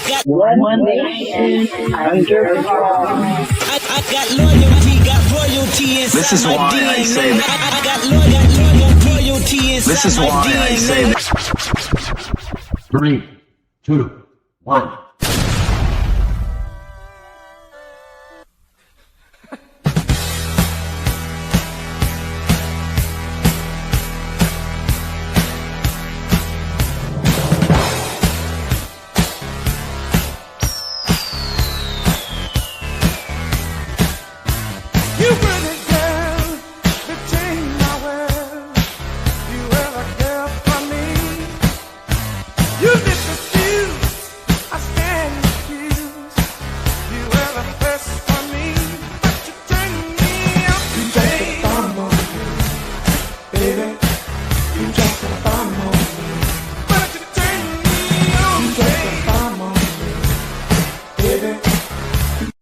got one nation under God. I got loyalty, got royalty inside This is my why DNA. I say that. I got loyalty inside This is my why DNA. I say that. 3, 2, 1.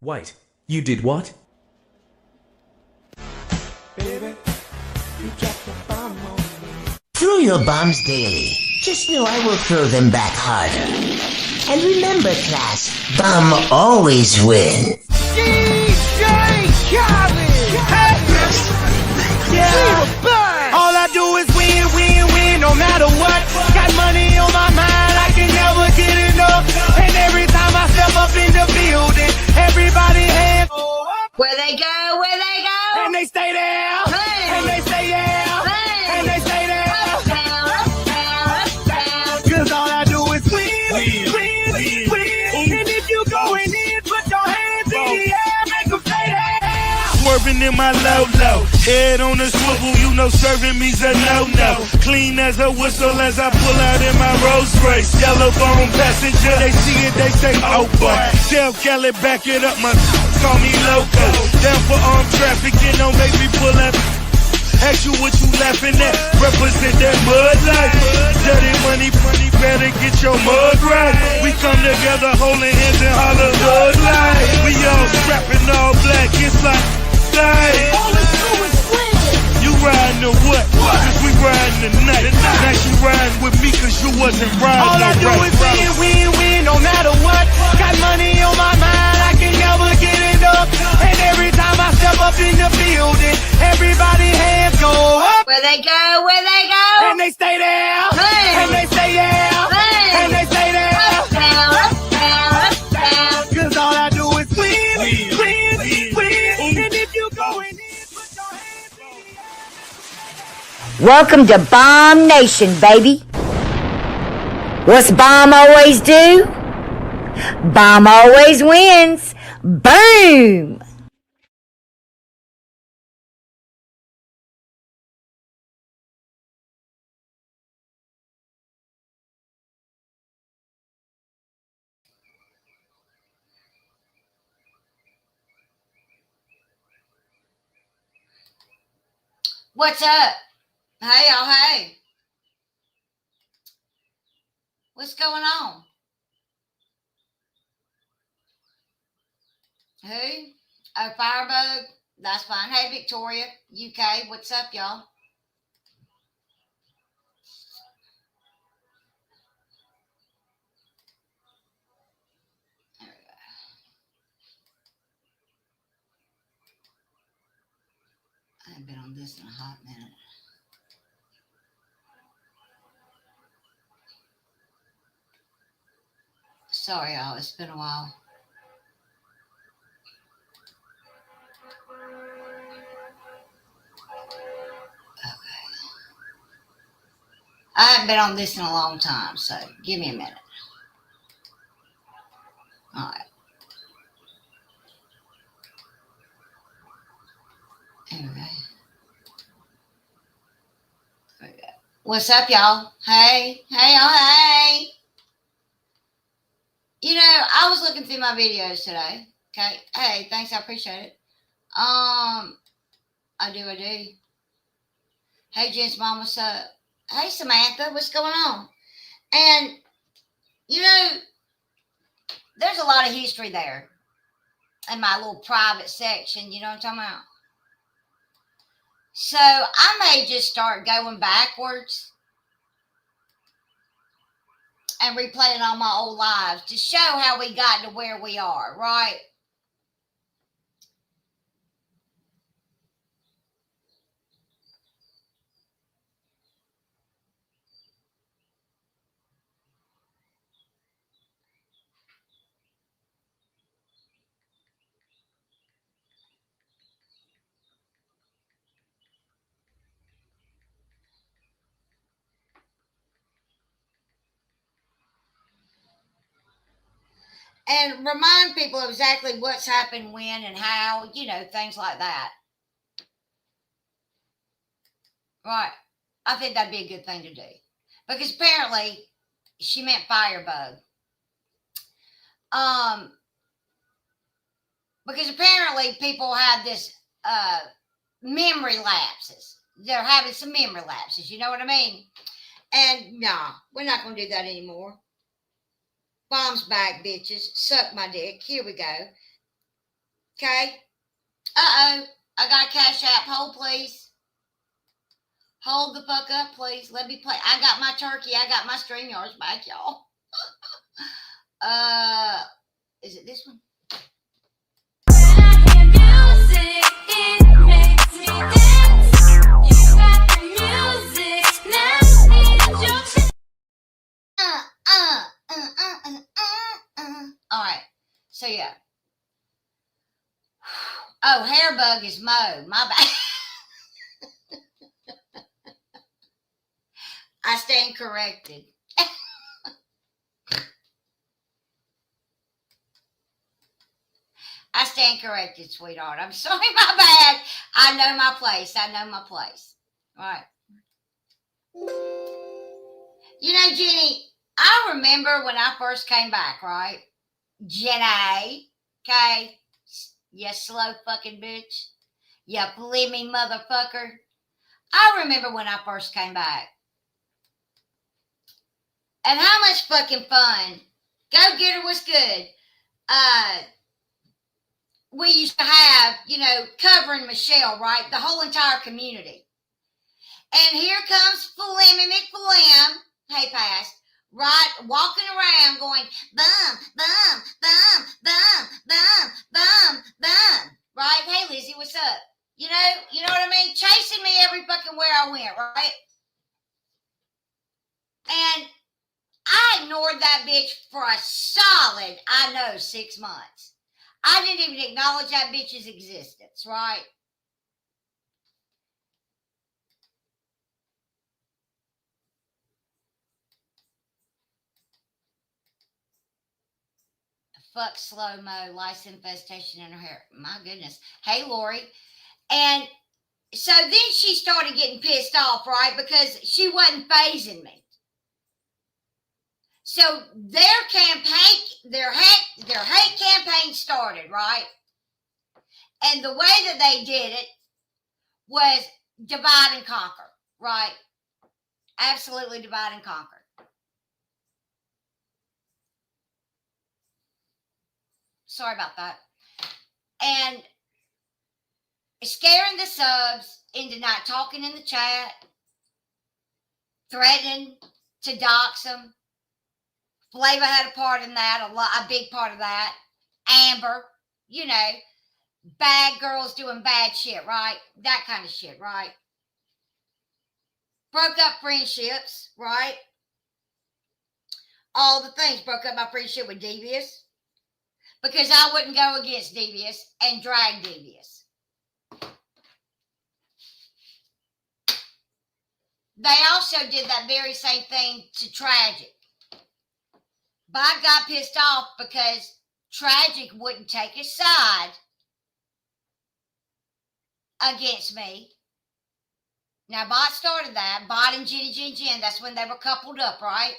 Wait, you did what? Throw your bombs daily. Just know I will throw them back harder. And remember, class, bomb always wins. DJ Khaled! Yeah. All I do is win, win, win, no matter what. Got money on my mind, I can never get enough. And every time I step up in the building, everybody hands where they go, and they stay there, hey. And they stay there, hey. And they stay there. Cause all I do is win, win, win. And if you going in, put your hands in the air, make them stay there. Swerving in my low, head on the swivel, you know serving me's a no-no. Clean as a whistle as I pull out in my Rolls Royce. Yellow bone passenger, they see it, they say, oh boy. Tell Kelly, back it up, my call me loco. Down for armed trafficking, don't make me pull up. Ask you what you laughing at, represent that mud life. Dirty money, better get your mud right. We come together holding hands and holler mud life. We all strapping all black, it's like all it's do is win. you riding or what? Cause we riding tonight. Now you riding with me cause you wasn't riding. All I do is win, win, win, no matter what. Got money on my mind, I can never get it up. And every time I step up in the building, everybody hands go up. Where they go, And they stay there, hey. And they stay there, hey. And they stay there. Cause all I do is win, win, win. And if you going in, put your hands in the air. Welcome to Bomb Nation, baby. What's Bomb always do? Bomb always wins. Boom! What's up? Hey, y'all, hey. What's going on? Who? Oh, Firebug. That's fine. Hey, Victoria, UK. What's up, y'all? There we go. I haven't been on this in a hot minute. Sorry, y'all. It's been a while. Okay. I haven't been on this in a long time, so give me a minute. All right. There we go. There we go. What's up, y'all? Hey, y'all, hey. You know, I was looking through my videos today. Okay. Hey, thanks. I appreciate it. I do. Hey, Jen's mom, what's up? Hey, Samantha, what's going on? And, you know, there's a lot of history there in my little private section. You know what I'm talking about? So I may just start going backwards. and replaying all my old lives to show how we got to where we are, right? And remind people exactly what's happened when and how, things like that. Right. I think that'd be a good thing to do. Because apparently she meant firebug. Because apparently people have this memory lapses. They're having some memory lapses, you know what I mean? And nah, we're not going to do that anymore. Bomb's back, bitches. Suck my dick. Here we go. Okay. Uh-oh. I got a Cash App. Hold, please. Hold the fuck up, please. Let me play. I got my turkey. I got my StreamYards back, y'all. Is it this one? All right. So, yeah. Oh, Hairbug is Mo. My bad. I stand corrected. I stand corrected, sweetheart. I'm sorry, my bad. I know my place. I know my place. All right. Jenny, I remember when I first came back, right? Jenny, okay? You slow fucking bitch. You flimmy motherfucker. I remember when I first came back. And how much fucking fun. Go Getter was good. We used to have, covering Michelle, right? The whole entire community. And here comes Flimmy McFlim. Hey, Pass. Right? Walking around going, bum, bum, bum, bum, bum, bum, bum. Right? Hey, Lizzie, what's up? You know what I mean? Chasing me every fucking where I went, right? And I ignored that bitch for a solid, 6 months. I didn't even acknowledge that bitch's existence, right? Fuck slow-mo, lice infestation in her hair. My goodness. Hey, Lori. And so then she started getting pissed off, right? Because she wasn't phasing me. So their hate campaign started, right? And the way that they did it was divide and conquer, right? Absolutely divide and conquer. Sorry about that. And scaring the subs into not talking in the chat, threatening to dox them. Flavor had a part in that, a big part of that. Amber, bad girls doing bad shit, right? That kind of shit, right? Broke up friendships, right? All the things. Broke up my friendship with Devious because I wouldn't go against Devious and drag Devious. They also did that very same thing to Tragic. Bot got pissed off because Tragic wouldn't take his side against me. Now, Bot started that. Bot and Jenny Jen, that's when they were coupled up, right?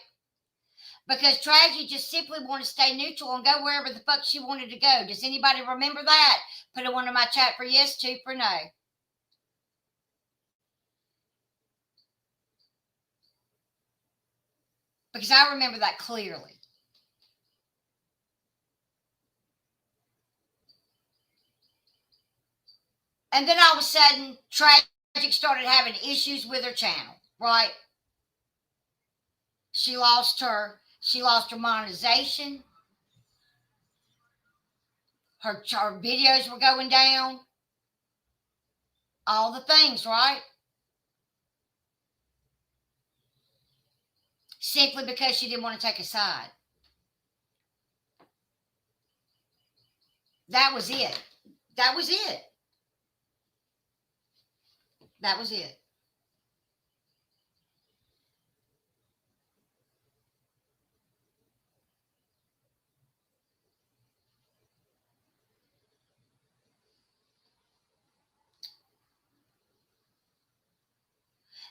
Because Tragic just simply wanted to stay neutral and go wherever the fuck she wanted to go. Does anybody remember that? Put a 1 in my chat for yes, 2 for no. Because I remember that clearly. And then all of a sudden, Tragic started having issues with her channel, right? She lost her She lost her monetization. Her videos were going down. All the things, right? Simply because she didn't want to take a side. That was it. That was it. That was it.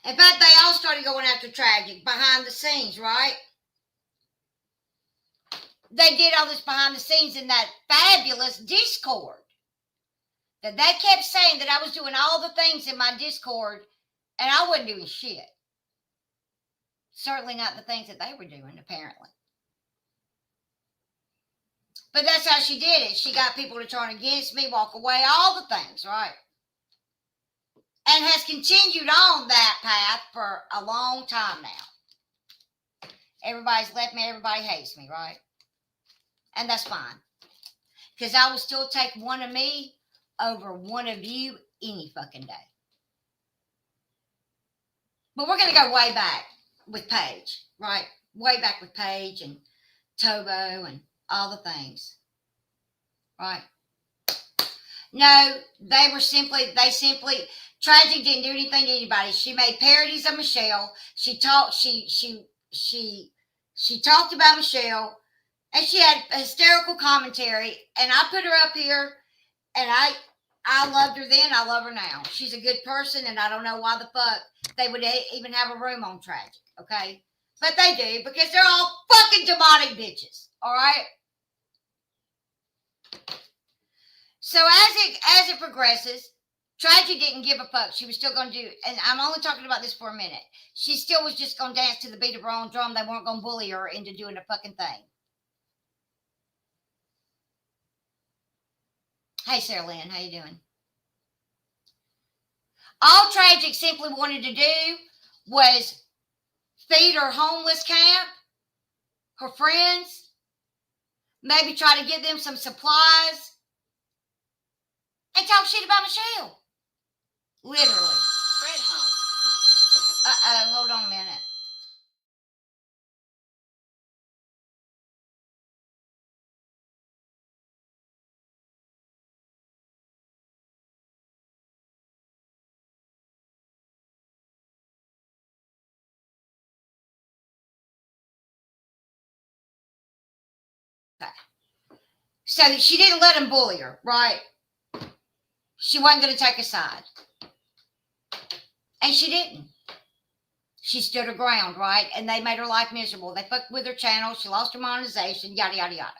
In fact, they all started going after Tragic behind the scenes, right? They did all this behind the scenes in that fabulous Discord. That they kept saying that I was doing all the things in my Discord and I wasn't doing shit. Certainly not the things that they were doing, apparently. But that's how she did it. She got people to turn against me, walk away, all the things, right? And has continued on that path for a long time now. Everybody's left me, everybody hates me, right? And that's fine. Because I will still take one of me over one of you any fucking day. But we're going to go way back with Paige, right? Way back with Paige and Tobo and all the things, right? No, they simply, Tragic didn't do anything to anybody. She made parodies of Michelle. She talked about Michelle, and she had hysterical commentary. And I put her up here, and I loved her then. I love her now. She's a good person, and I don't know why the fuck they would even have a room on Tragic. Okay, but they do because they're all fucking demonic bitches. All right. So as it progresses, Tragic didn't give a fuck. She was still going to do, and I'm only talking about this for a minute. She still was just going to dance to the beat of her own drum. They weren't going to bully her into doing a fucking thing. Hey, Sarah Lynn, how you doing? All Tragic simply wanted to do was feed her homeless camp, her friends, maybe try to give them some supplies, and talk shit about Michelle. Literally. Fred home. Hold on a minute. Okay. So she didn't let him bully her, right? She wasn't going to take a side. And she didn't. She stood her ground, right? And they made her life miserable. They fucked with her channel. She lost her monetization, yada, yada, yada.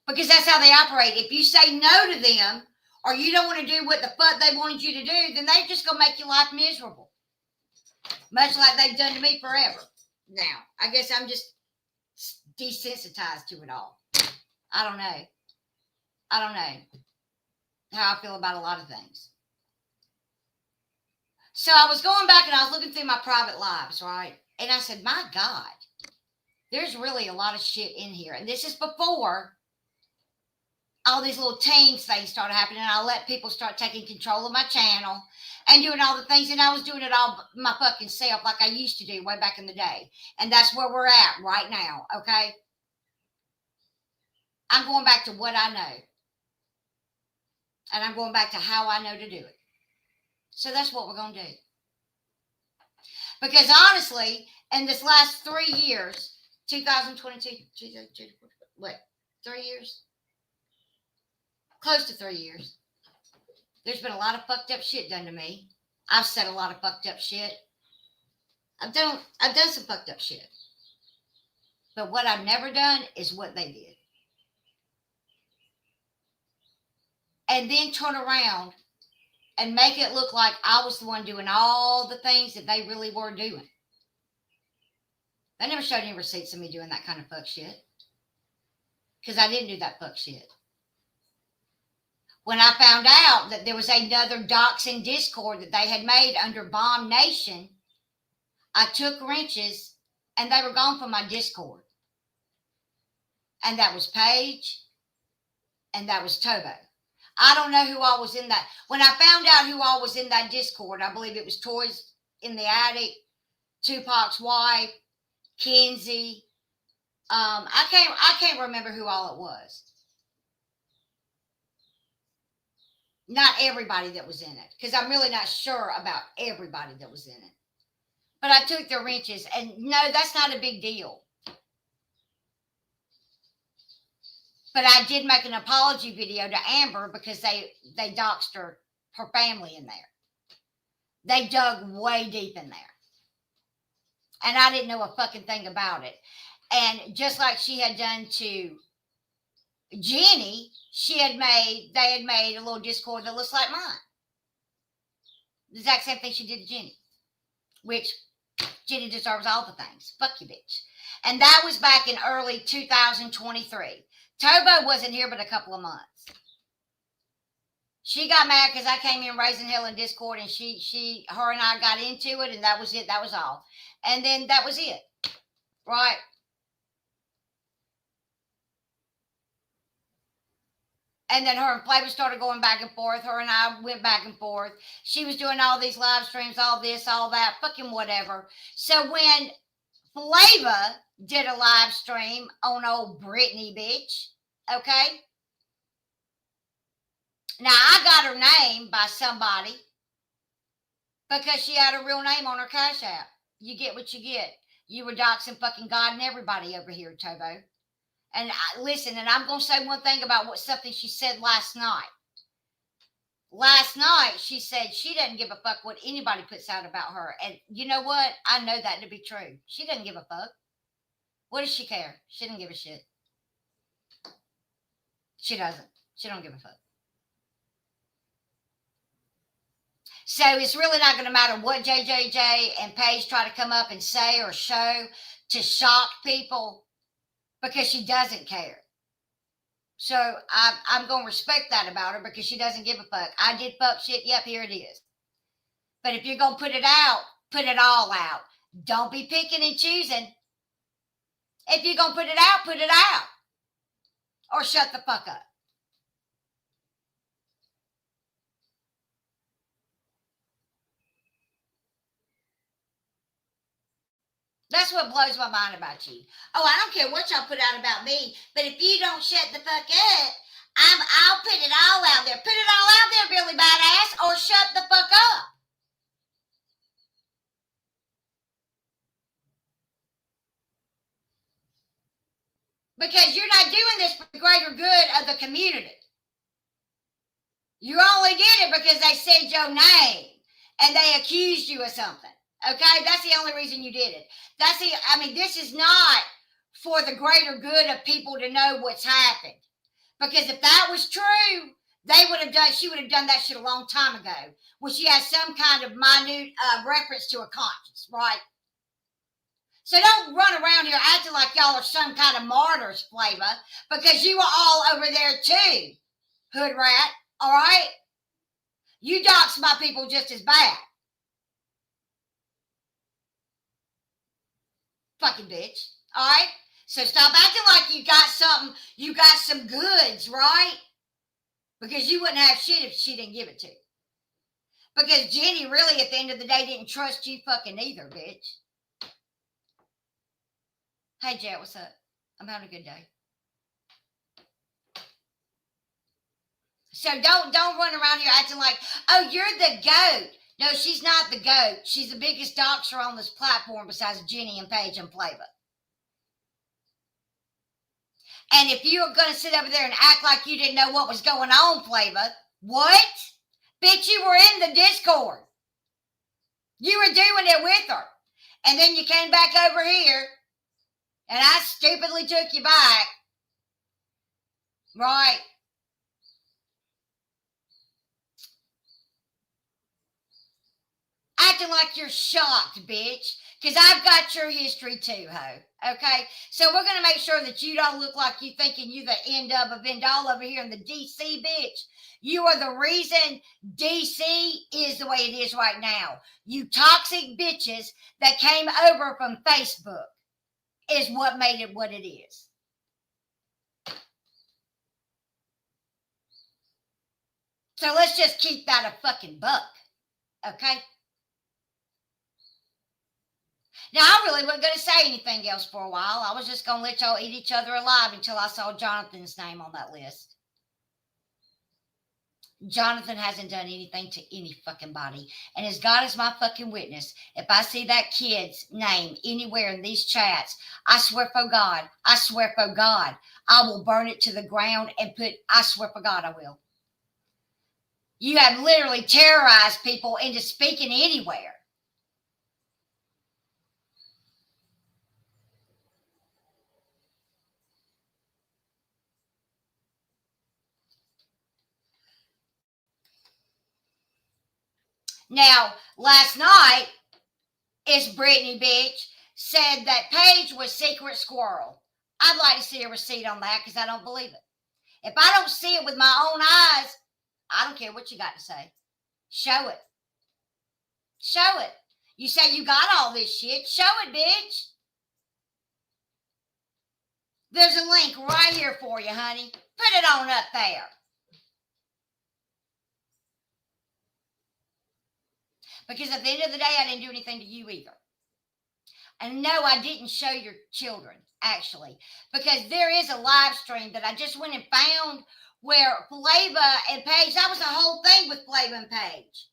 Because that's how they operate. If you say no to them, or you don't want to do what the fuck they wanted you to do, then they're just going to make your life miserable. Much like they've done to me forever. Now, I guess I'm just desensitized to it all. I don't know how I feel about a lot of things. So I was going back and I was looking through my private lives, right? And I said, my God, there's really a lot of shit in here. And this is before all these little teams things started happening. And I let people start taking control of my channel and doing all the things. And I was doing it all my fucking self like I used to do way back in the day. And that's where we're at right now, okay? I'm going back to what I know. And I'm going back to how I know to do it. So that's what we're going to do. Because honestly, in this last 3 years, 2022, what, 3 years? Close to 3 years. There's been a lot of fucked up shit done to me. I've said a lot of fucked up shit. I've done some fucked up shit. But what I've never done is what they did. And then turn around and make it look like I was the one doing all the things that they really were doing. They never showed any receipts of me doing that kind of fuck shit. Because I didn't do that fuck shit. When I found out that there was another doxing Discord that they had made under Bomb Nation, I took wrenches And they were gone from my Discord. And that was Paige. And that was Tobo. I don't know who all was in that. When I found out who all was in that Discord, I believe it was Toys in the Attic, Tupac's wife, Kenzie. I can't remember who all it was. Not everybody that was in it, because I'm really not sure about everybody that was in it. But I took their wrenches, and no, that's not a big deal. But I did make an apology video to Amber because they doxed her family in there. They dug way deep in there. And I didn't know a fucking thing about it. And just like she had done to Jenny, they had made a little Discord that looks like mine. The exact same thing she did to Jenny. Which Jenny deserves all the things. Fuck you, bitch. And that was back in early 2023. Tobo wasn't here but a couple of months. She got mad because I came in raising hell in Discord, and her and I got into it, and that was it. That was all. And then that was it. Right? And then her and Flavor started going back and forth. Her and I went back and forth. She was doing all these live streams, all this, all that, fucking whatever. So when Flavor did a live stream on old Brittany, bitch, okay? Now, I got her name by somebody because she had a real name on her Cash App. You get what you get. You were doxing fucking God and everybody over here, Tobo. And listen, and I'm going to say one thing about something she said last night. Last night, she said she doesn't give a fuck what anybody puts out about her. And you know what? I know that to be true. She doesn't give a fuck. What does she care? She doesn't give a shit. She doesn't. She don't give a fuck. So it's really not going to matter what JJJ and Paige try to come up and say or show to shock people, because she doesn't care. So I'm going to respect that about her because she doesn't give a fuck. I did fuck shit. Yep, here it is. But if you're going to put it out, put it all out. Don't be picking and choosing. If you're going to put it out, put it out. Or shut the fuck up. That's what blows my mind about you. Oh, I don't care what y'all put out about me, but if you don't shut the fuck up, I'll put it all out there. Put it all out there, Billy Badass, or shut the fuck up. Because you're not doing this for the greater good of the community. You only did it because they said your name and they accused you of something. Okay, that's the only reason you did it. This is not for the greater good of people to know what's happened. Because if that was true, she would have done that shit a long time ago, when she has some kind of minute reference to a conscience, right? So don't run around here acting like y'all are some kind of martyrs, Flavor, because you were all over there too, hood rat, all right? You dox my people just as bad. Fucking bitch. All right? So stop acting like you got some goods, right? Because you wouldn't have shit if she didn't give it to you. Because Jenny really, at the end of the day, didn't trust you fucking either, bitch. Hey, Jet, what's up? I'm having a good day. So don't run around here acting like, oh, you're the goat. No, she's not the goat. She's the biggest doxer on this platform besides Jenny and Paige and Flavor. And if you're going to sit over there and act like you didn't know what was going on, Flavor, what? Bitch, you were in the Discord. You were doing it with her. And then you came back over here, and I stupidly took you back. Right? Acting like you're shocked, bitch. Because I've got your history too, ho. Okay? So we're going to make sure that you don't look like you thinking you the end all over here in the DC, bitch. You are the reason DC is the way it is right now. You toxic bitches that came over from Facebook. is what made it what it is. So let's just keep that a fucking buck, okay? Now, I really wasn't going to say anything else for a while. I was just going to let y'all eat each other alive until I saw Jonathan's name on that list. Jonathan hasn't done anything to any fucking body. And as God is my fucking witness, if I see that kid's name anywhere in these chats, I swear for God, I will burn it to the ground and I swear for God, I will. You have literally terrorized people into speaking anywhere. Now, last night, Brittany bitch said that Paige was Secret Squirrel. I'd like to see a receipt on that because I don't believe it. If I don't see it with my own eyes, I don't care what you got to say. Show it. Show it. You say you got all this shit. Show it, bitch. There's a link right here for you, honey. Put it on up there. Because at the end of the day, I didn't do anything to you either. And no, I didn't show your children, actually. Because there is a live stream that I just went and found where Flava and Paige, that was the whole thing with Flava and Paige.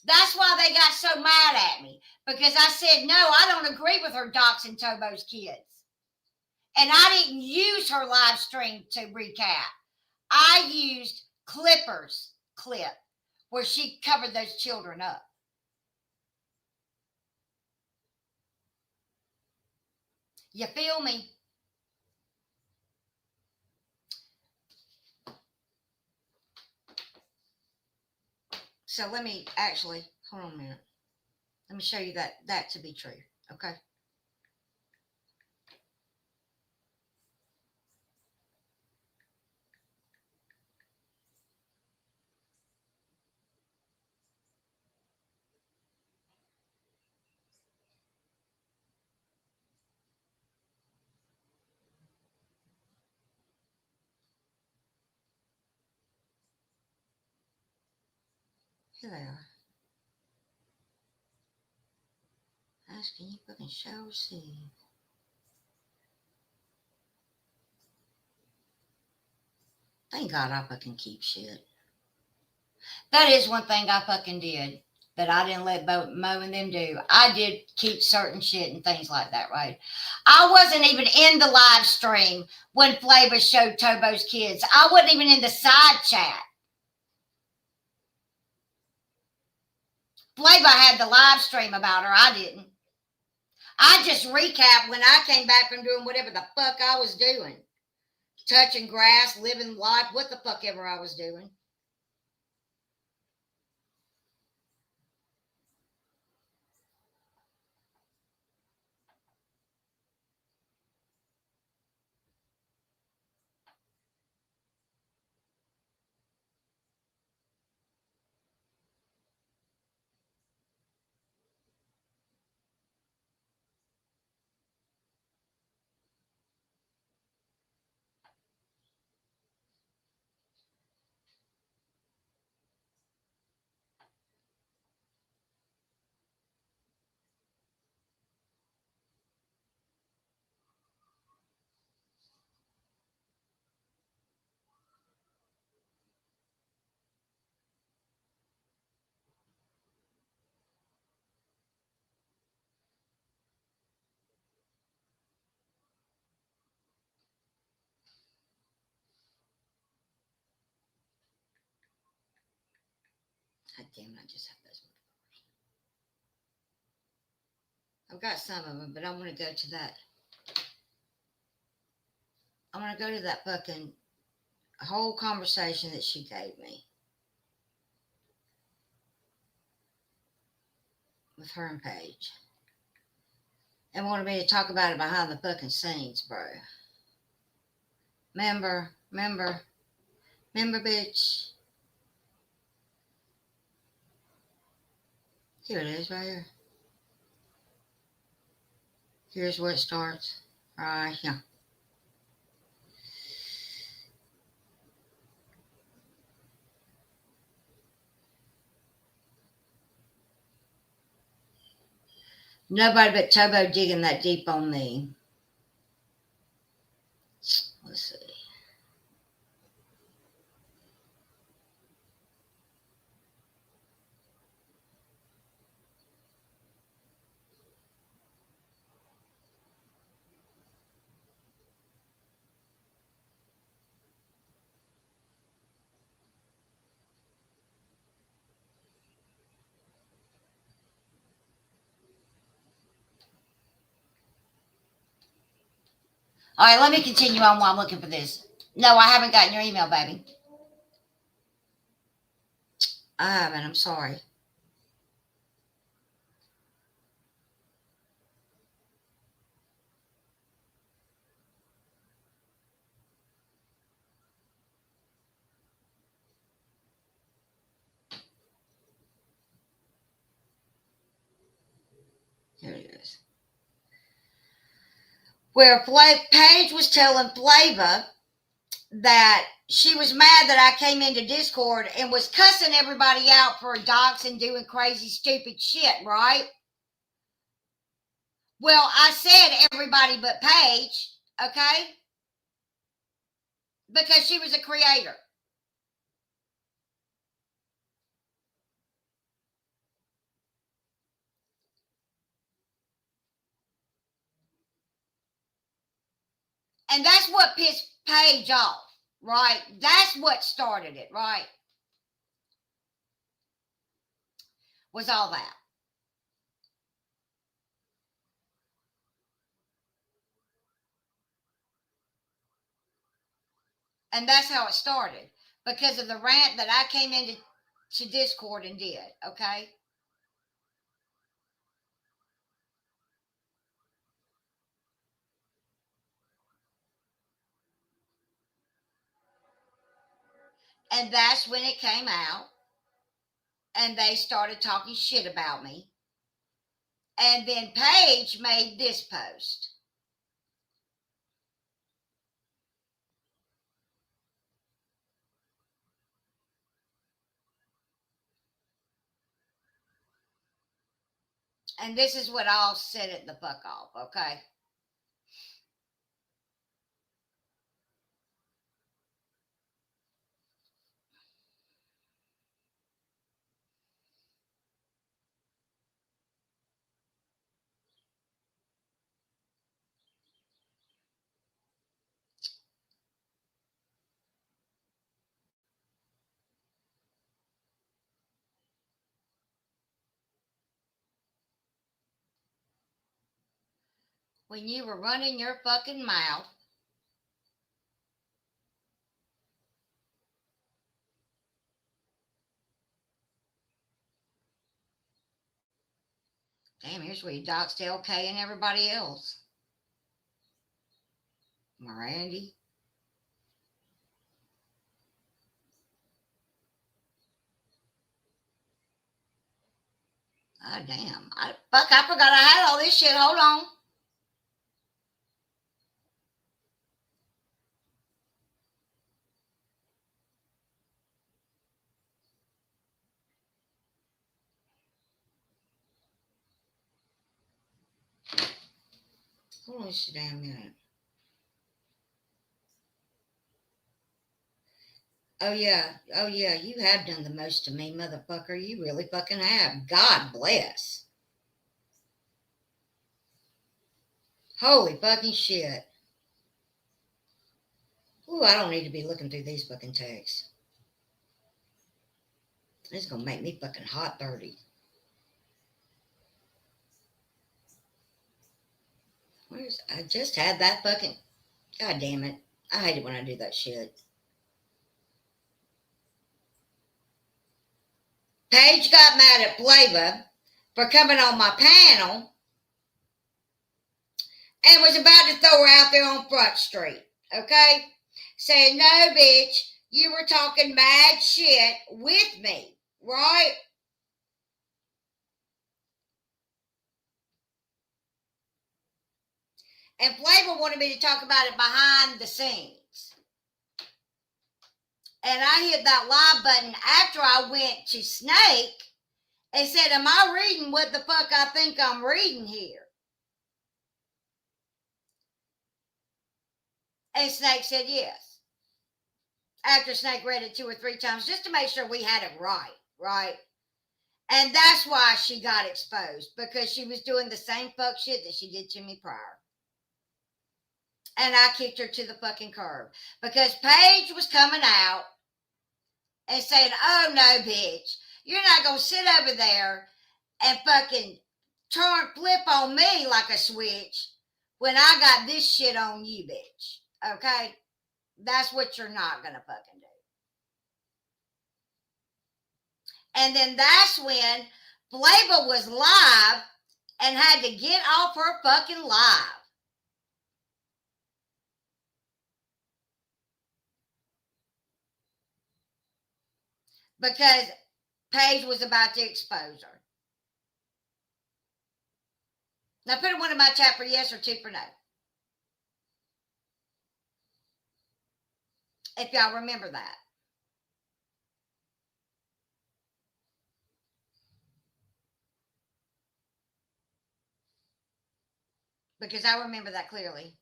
That's why they got so mad at me. Because I said, no, I don't agree with her doxing Tobo's kids. And I didn't use her live stream to recap. I used Clipper's clip where she covered those children up. You feel me? So let me actually, hold on a minute. Let me show you that to be true, okay? Here they are. Asking you fucking show receive. Thank God I fucking keep shit. That is one thing I fucking did that I didn't let Mo and them do. I did keep certain shit and things like that, right? I wasn't even in the live stream when Flava showed Tobo's kids. I wasn't even in the side chat. Flava had the live stream about her. I didn't. I just recapped when I came back from doing whatever the fuck I was doing. Touching grass, living life, what the fuck ever I was doing. God damn it, I just have those. I've got some of them, but I want to go to that. I want to go to that fucking whole conversation that she gave me with her and Paige. And wanted me to talk about it behind the fucking scenes, bro. Remember, bitch. Here it is, right here. Here's where it starts. Right here. Nobody but Tobo digging that deep on me. Let's see. All right, let me continue on while I'm looking for this. No, I haven't gotten your email, baby. I haven't. I'm sorry. Here it is. Where Paige was telling Flava that she was mad that I came into Discord and was cussing everybody out for doxing, doing crazy, stupid shit, right? Well, I said everybody but Paige, okay? Because she was a creator. And that's what pissed Paige off, right? That's what started it, right? Was all that. And that's how it started. Because of the rant that I came into Discord and did, okay? And that's when it came out. And they started talking shit about me. And then Paige made this post. And this is what I'll set it the fuck off, okay? When you were running your fucking mouth. Damn, here's where you doxed LK and everybody else. Mirandy. Oh, damn. I forgot I had all this shit. Hold on. Hold on just a damn minute. Oh, yeah. Oh, yeah. You have done the most to me, motherfucker. You really fucking have. God bless. Holy fucking shit. Ooh, I don't need to be looking through these fucking texts. This is going to make me fucking hot 30. I just had that fucking... God damn it. I hate it when I do that shit. Paige got mad at Flava for coming on my panel and was about to throw her out there on Front Street, okay? Saying, no, bitch, you were talking mad shit with me, right? And Flavor wanted me to talk about it behind the scenes. And I hit that live button after I went to Snake and said, am I reading what the fuck I think I'm reading here? And Snake said yes. After Snake read it 2 or 3 times, just to make sure we had it right? And that's why she got exposed, because she was doing the same fuck shit that she did to me prior. And I kicked her to the fucking curb, because Paige was coming out and saying, oh no, bitch, you're not going to sit over there and fucking flip on me like a switch when I got this shit on you, bitch. Okay? That's what you're not going to fucking do. And then that's when Flavor was live and had to get off her fucking live. Because Paige was about to expose her. Now put 1 in my chat for yes or 2 for no. If y'all remember that. Because I remember that clearly.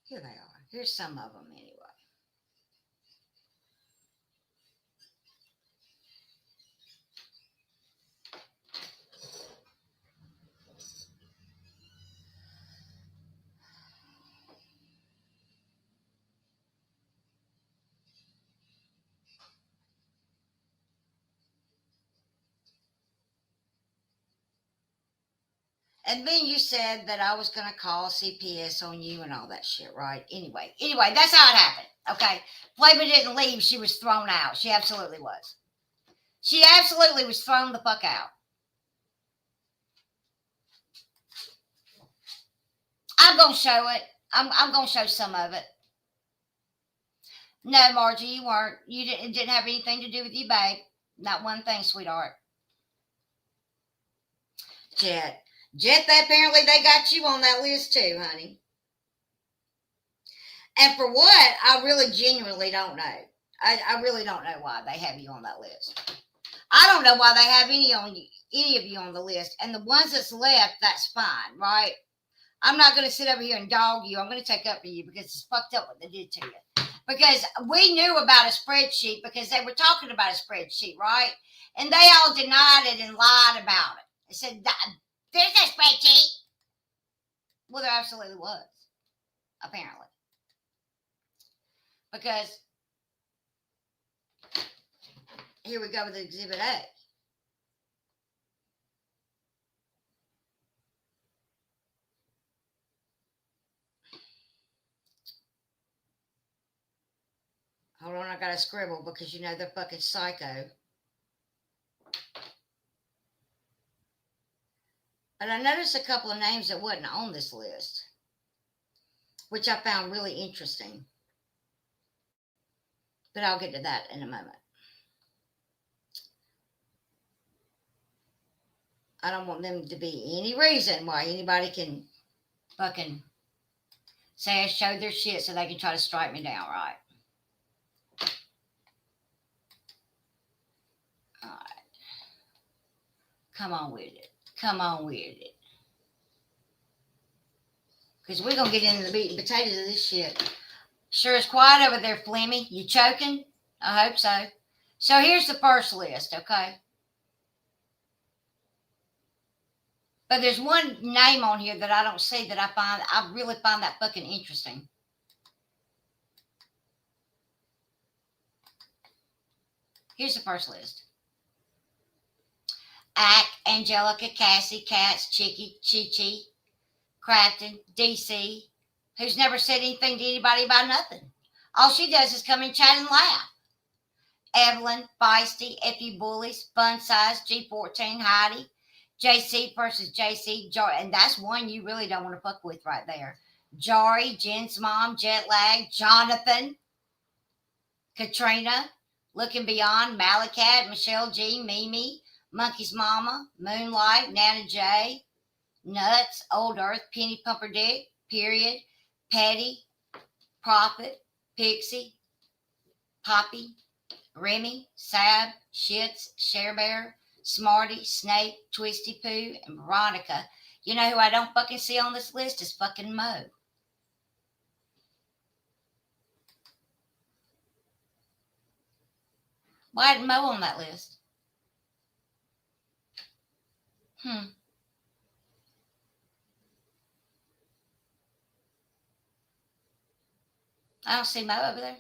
Here they are. Here's some of them anyway. And then you said that I was going to call CPS on you and all that shit, right? Anyway, that's how it happened. Okay. Flavor didn't leave. She was thrown out. She absolutely was. She absolutely was thrown the fuck out. I'm going to show it. I'm going to show some of it. No, Margie, you weren't. It didn't have anything to do with you, babe. Not one thing, sweetheart. Jet, apparently they got you on that list too, honey. And for what, I really genuinely don't know. I really don't know why they have you on that list. I don't know why they have any of you on the list. And the ones that's left, that's fine, right? I'm not going to sit over here and dog you. I'm going to take up for you because it's fucked up what they did to you. Because we knew about a spreadsheet because they were talking about a spreadsheet, right? And they all denied it and lied about it. They said, there's no spreadsheet. Well, there absolutely was, apparently. Because here we go with Exhibit A. Hold on, I got to scribble because you know they're fucking psycho. But I noticed a couple of names that wasn't on this list, which I found really interesting. But I'll get to that in a moment. I don't want them to be any reason why anybody can fucking say I showed their shit so they can try to strike me down, right? All right. Come on with it. Come on with it. Because we're going to get into the meat and potatoes of this shit. Sure is quiet over there, Flemmy. You choking? I hope so. So here's the first list, okay? But there's one name on here that I don't see that I really find that fucking interesting. Here's the first list. Ack, Angelica, Cassie, Katz, Chicky, Chi-Chi, Crafton, DC, who's never said anything to anybody about nothing. All she does is come and chat and laugh. Evelyn, Feisty, Effie Bullies, Fun Size, G14, Heidi, JC versus JC, and that's one you really don't want to fuck with right there. Jari, Jen's mom, Jet Lag, Jonathan. Katrina, Looking Beyond, Malacat, Michelle G, Mimi, Monkey's Mama, Moonlight, Nana J, Nuts, Old Earth, Penny Pumperdick, Period, Patty, Prophet, Pixie, Poppy, Remy, Sab, Shits, Share Bear, Smarty, Snake, Twisty Poo, and Veronica. You know who I don't fucking see on this list is fucking Mo. Why isn't Mo on that list? I don't see Mo over there.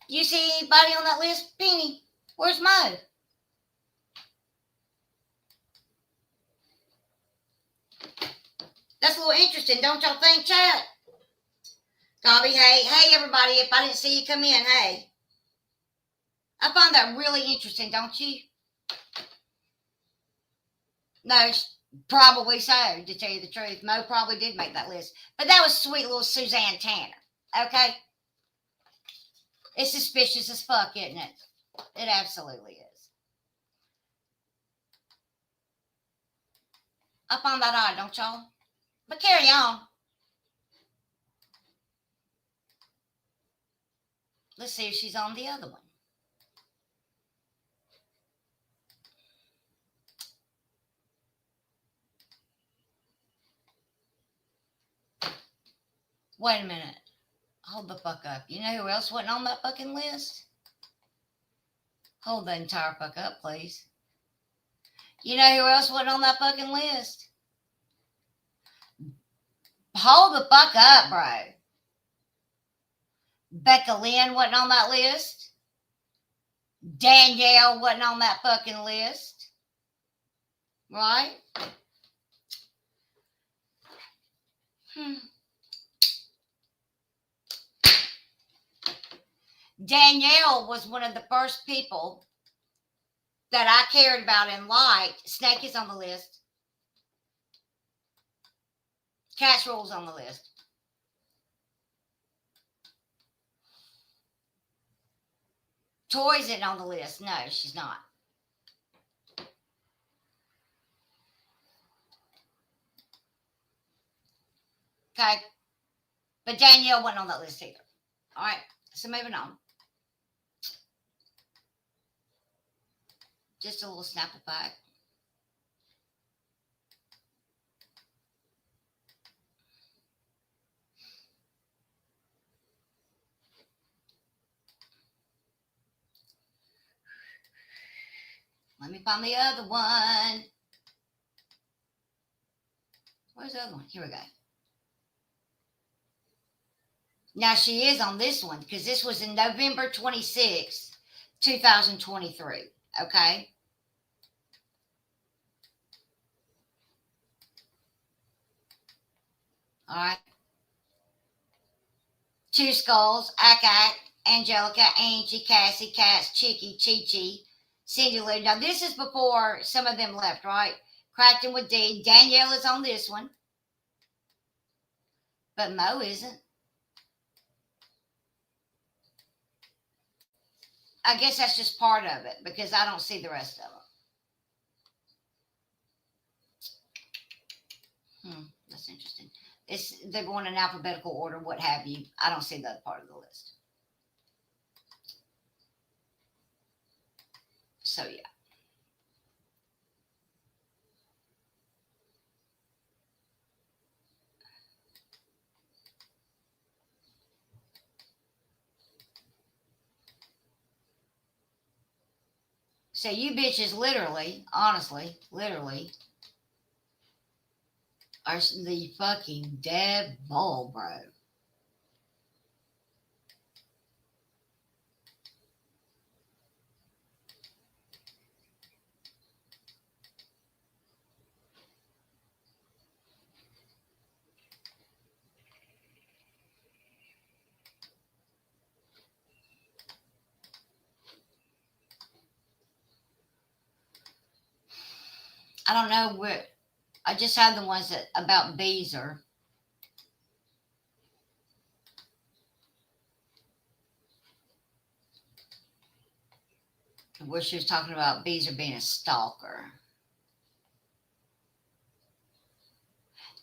You see anybody on that list? Penny, where's Mo? That's a little interesting, don't y'all think, chat? Dobby, hey everybody, if I didn't see you come in, hey. I find that really interesting, don't you? No, probably so, to tell you the truth. Mo probably did make that list. But that was sweet little Suzanne Tanner, okay? It's suspicious as fuck, isn't it? It absolutely is. I find that odd, don't y'all? But carry on. Let's see if she's on the other one. Wait a minute. Hold the fuck up. You know who else wasn't on that fucking list? Hold the entire fuck up, please. You know who else wasn't on that fucking list? Hold the fuck up, bro. Becca Lynn wasn't on that list. Danielle wasn't on that fucking list. Right? Danielle was one of the first people that I cared about and liked. Snake is on the list. Casserole's on the list. Toys isn't on the list. No, she's not. Okay. But Danielle wasn't on that list either. All right. So moving on. Just a little snapple back. Let me find the other one. Where's the other one? Here we go. Now she is on this one because this was in November 26th, 2023. Okay. All right. Two Skulls, Ack, Angelica, Angie, Cassie, Cats, Chicky, Chi-Chi, Cindy Lou. Now, this is before some of them left, right? Cracked with D. Danielle is on this one. But Mo isn't. I guess that's just part of it because I don't see the rest of them. That's interesting. They're going in alphabetical order, what have you. I don't see that part of the list. So, yeah. So you bitches literally, honestly, literally are the fucking devil, bro. I don't know what. I just had the ones that about Beezer. where she was talking about Beezer being a stalker.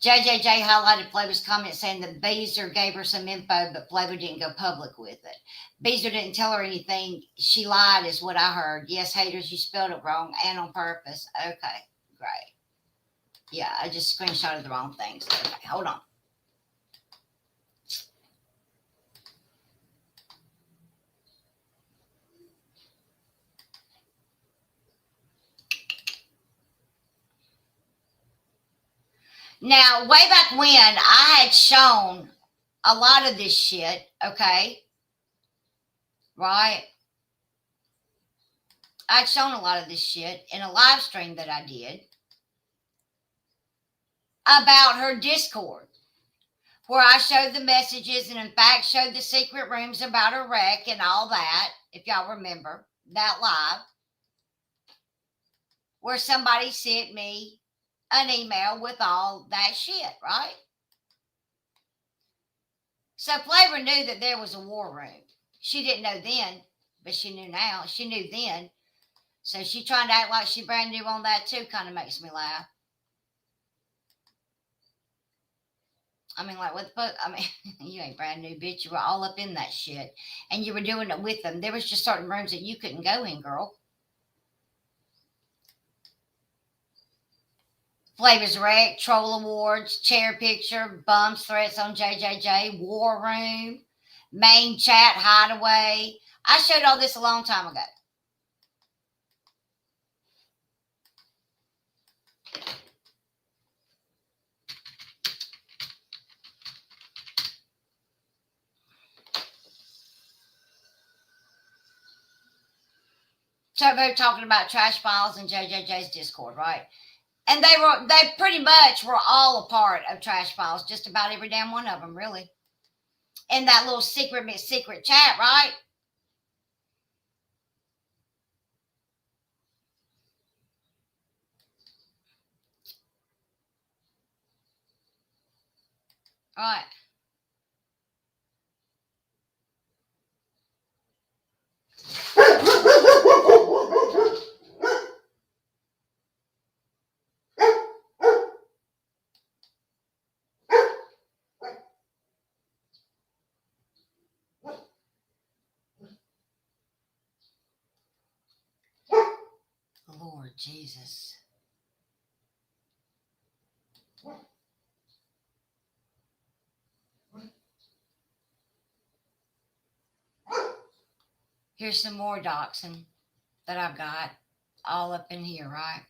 JJJ highlighted Flavor's comment saying that Beezer gave her some info, but Flavor didn't go public with it. Beezer didn't tell her anything. She lied, is what I heard. Yes, haters, you spelled it wrong and on purpose. Okay, great. Yeah, I just screenshotted the wrong things. Okay, hold on. Now, way back when, I had shown a lot of this shit, okay? Right? I'd shown a lot of this shit in a live stream that I did about her Discord, where I showed the messages and, in fact, showed the secret rooms about her wreck and all that, if y'all remember that live, where somebody sent me an email with all that shit, right? So Flavor knew that there was a war room. She didn't know then, but she knew now. She knew then. So she trying to act like she brand new on that too kind of makes me laugh. I mean, like, what the fuck? I mean, you ain't brand new, bitch. You were all up in that shit. And you were doing it with them. There was just certain rooms that you couldn't go in, girl. Flavor's Wreck, Troll Awards, Chair Picture, Bums Threats on JJJ, War Room, Main Chat, Hideaway. I showed all this a long time ago. So they're talking about Trash Files and JJJ's Discord, right? And they pretty much were all a part of Trash Files, just about every damn one of them, really. In that little secret chat, right? All right. Lord Jesus. Here's some more doxing that I've got all up in here, right?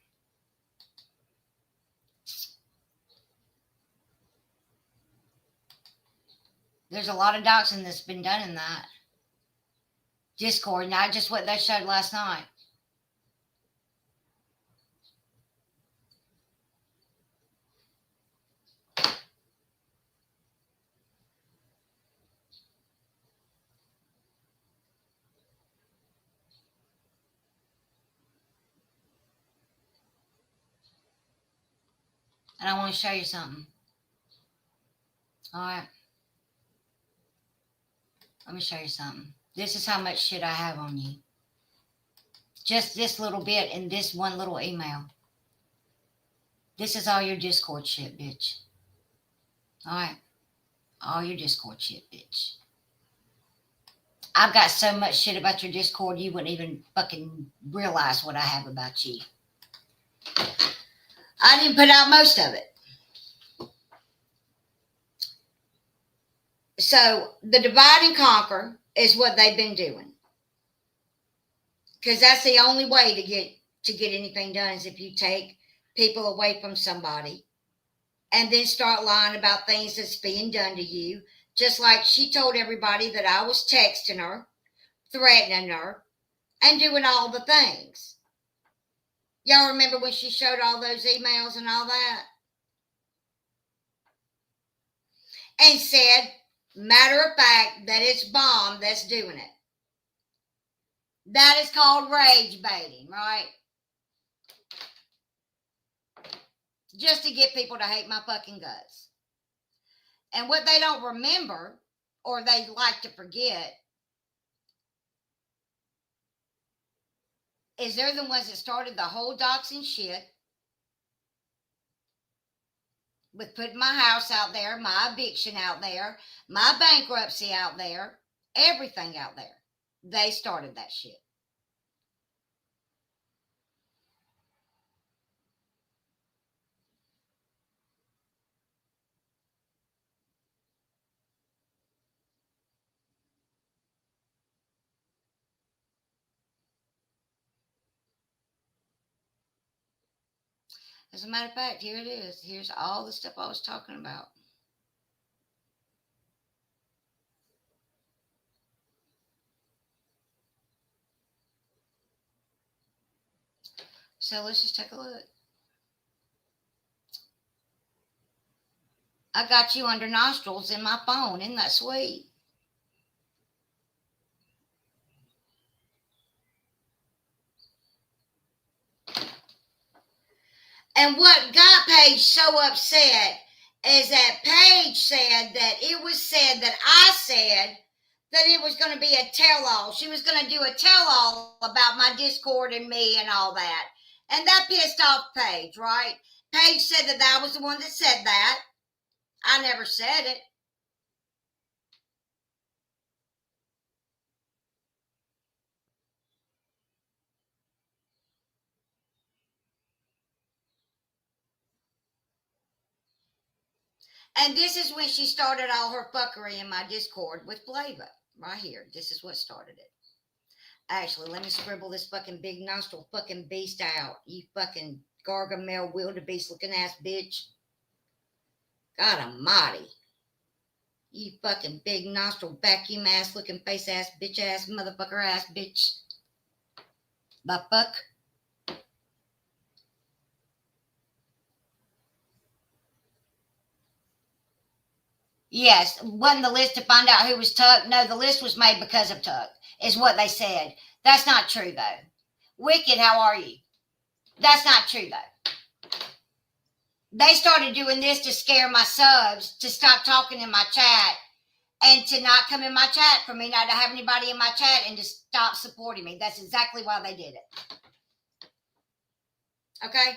There's a lot of doxing that's been done in that Discord, not just what they showed last night. And I want to show you something. All right. Let me show you something. This is how much shit I have on you. Just this little bit in this one little email. This is all your Discord shit, bitch. All right. All your Discord shit, bitch. I've got so much shit about your Discord, you wouldn't even fucking realize what I have about you. I didn't put out most of it. So the divide and conquer is what they've been doing. Because that's the only way to get anything done is if you take people away from somebody and then start lying about things that's being done to you. Just like she told everybody that I was texting her, threatening her, and doing all the things. Y'all remember when she showed all those emails and all that? And said, matter of fact, that it's Bomb that's doing it. That is called rage baiting, right? Just to get people to hate my fucking guts. And what they don't remember, or they like to forget, is they're the ones that started the whole doxing shit with putting my house out there, my eviction out there, my bankruptcy out there, everything out there. They started that shit. As a matter of fact, here it is. Here's all the stuff I was talking about. So let's just take a look. I got you under Nostrils in my phone. Isn't that sweet? And what got Paige so upset is that Paige said that it was said that I said that it was going to be a tell-all. She was going to do a tell-all about my Discord and me and all that. And that pissed off Paige, right? Paige said that I was the one that said that. I never said it. And this is when she started all her fuckery in my Discord with Flava. Right here. This is what started it. Actually, let me scribble this fucking big nostril fucking beast out. You fucking Gargamel wildebeest looking ass bitch. God almighty. You fucking big nostril vacuum ass looking face ass bitch ass motherfucker ass bitch. The fuck? Yes, wasn't the list to find out who was Tuck? No, the list was made because of Tuck, is what they said. That's not true, though. Wicked, how are you? That's not true, though. They started doing this to scare my subs, to stop talking in my chat, and to not come in my chat, for me not to have anybody in my chat, and to stop supporting me. That's exactly why they did it. Okay?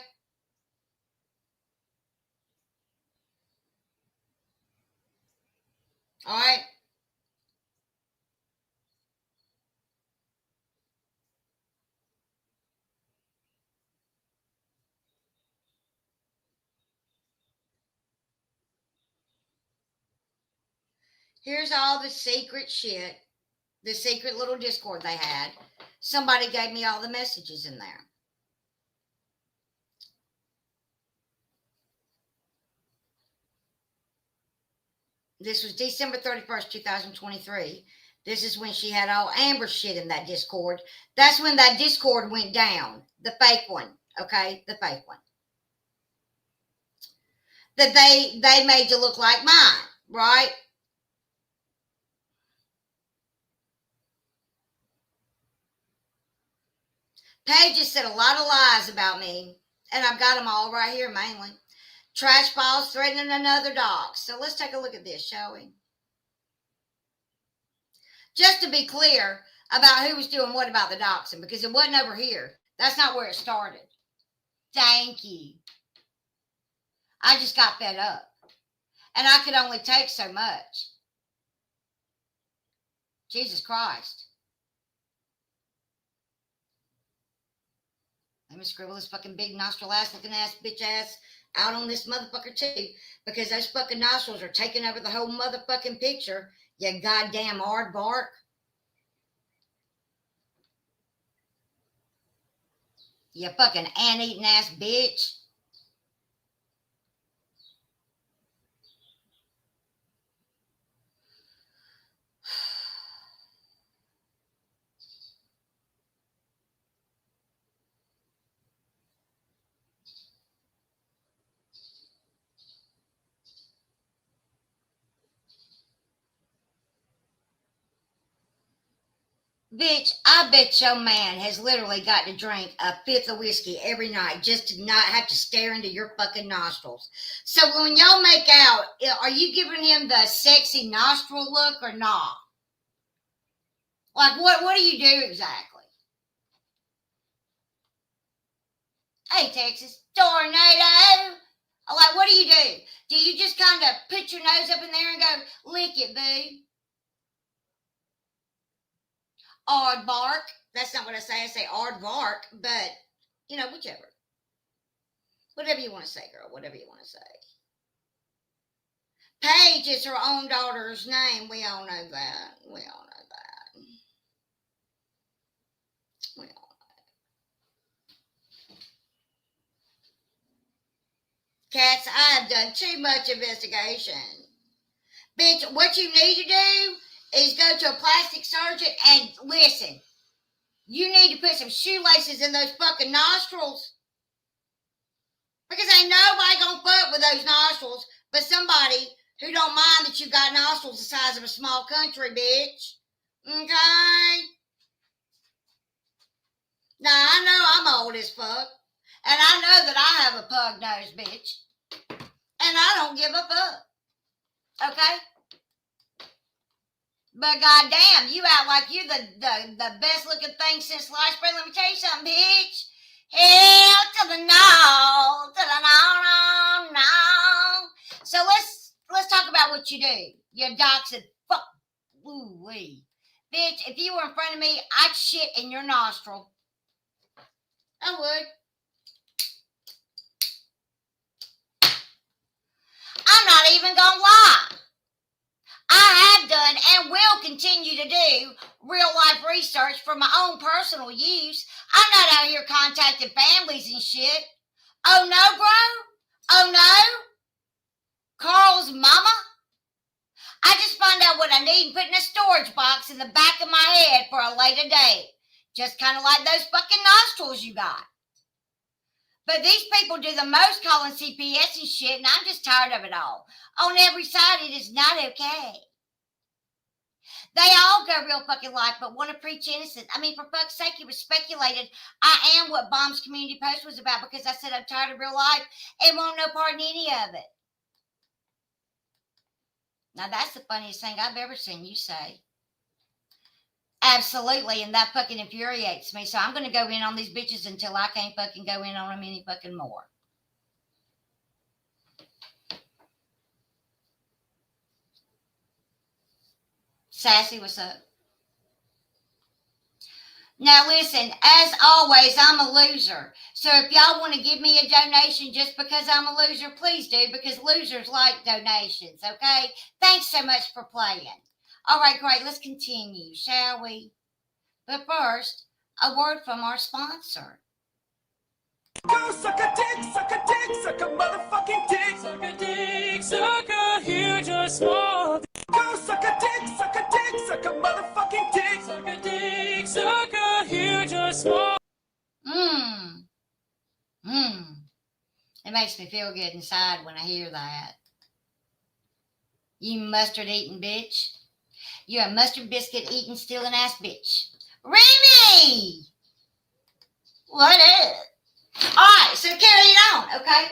All right? Here's all the secret shit, the secret little Discord they had. Somebody gave me all the messages in there. This was December 31st, 2023. This is when she had all Amber shit in that Discord. That's when that Discord went down. The fake one. Okay? The fake one. That they made to look like mine. Right? Paige has said a lot of lies about me. And I've got them all right here mainly. Trash balls threatening another dog. So let's take a look at this, shall we? Just to be clear about who was doing what about the doxing, because it wasn't over here. That's not where it started. Thank you. I just got fed up. And I could only take so much. Jesus Christ. Let me scribble this fucking big nostril ass looking ass bitch ass out on this motherfucker too, because those fucking nostrils are taking over the whole motherfucking picture. You goddamn aardvark. You fucking ant-eating ass bitch. Bitch, I bet your man has literally got to drink a fifth of whiskey every night just to not have to stare into your fucking nostrils. So when y'all make out, are you giving him the sexy nostril look or not? Like, what do you do exactly? Hey, Texas, tornado. I'm like, what do? Do you just kind of put your nose up in there and go, lick it, boo? Aardvark. That's not what I say. I say aardvark, but, you know, whichever. Whatever you want to say, girl. Whatever you want to say. Paige is her own daughter's name. We all know that. We all know that. We all know. Cats, I have done too much investigation. Bitch, what you need to do is go to a plastic surgeon and listen. You need to put some shoelaces in those fucking nostrils. Because ain't nobody gonna fuck with those nostrils but somebody who don't mind that you got nostrils the size of a small country, bitch. Okay? Now, I know I'm old as fuck. And I know that I have a pug nose, bitch. And I don't give a fuck. Okay? But goddamn, you act like you the best looking thing since sliced bread. Let me tell you something, bitch. Hell to the no, to the no, no, no. So let's talk about what you do. You doxed fuck, woo wee, bitch. If you were in front of me, I'd shit in your nostril. I would. I'm not even gonna lie. I have done and will continue to do real life research for my own personal use. I'm not out here contacting families and shit. Oh no, bro? Oh no? Carl's mama? I just find out what I need and put in a storage box in the back of my head for a later date. Just kind of like those fucking nostrils you got. But these people do the most calling CPS and shit, and I'm just tired of it all. On every side, it is not okay. They all go real fucking life, but want to preach innocence. I mean, for fuck's sake, it was speculated. I am what Bomb's community post was about because I said I'm tired of real life and want no part in any of it. Now, that's the funniest thing I've ever seen you say. Absolutely, and that fucking infuriates me. So I'm going to go in on these bitches until I can't fucking go in on them any fucking more. Sassy, what's up? Now listen, as always, I'm a loser. So if y'all want to give me a donation just because I'm a loser, please do, because losers like donations, okay? Thanks so much for playing. All right, great. Let's continue, shall we? But first, a word from our sponsor. Go suck a dick, suck a dick, suck a motherfucking dick. Suck a dick, suck a huge or small. Go suck a dick, suck a dick, suck a motherfucking dick. Suck a dick, suck a huge or small. It makes me feel good inside when I hear that. You mustard eating bitch. You're a mustard biscuit eating stealing ass bitch. Remy! What up? Alright, so carry it on, okay?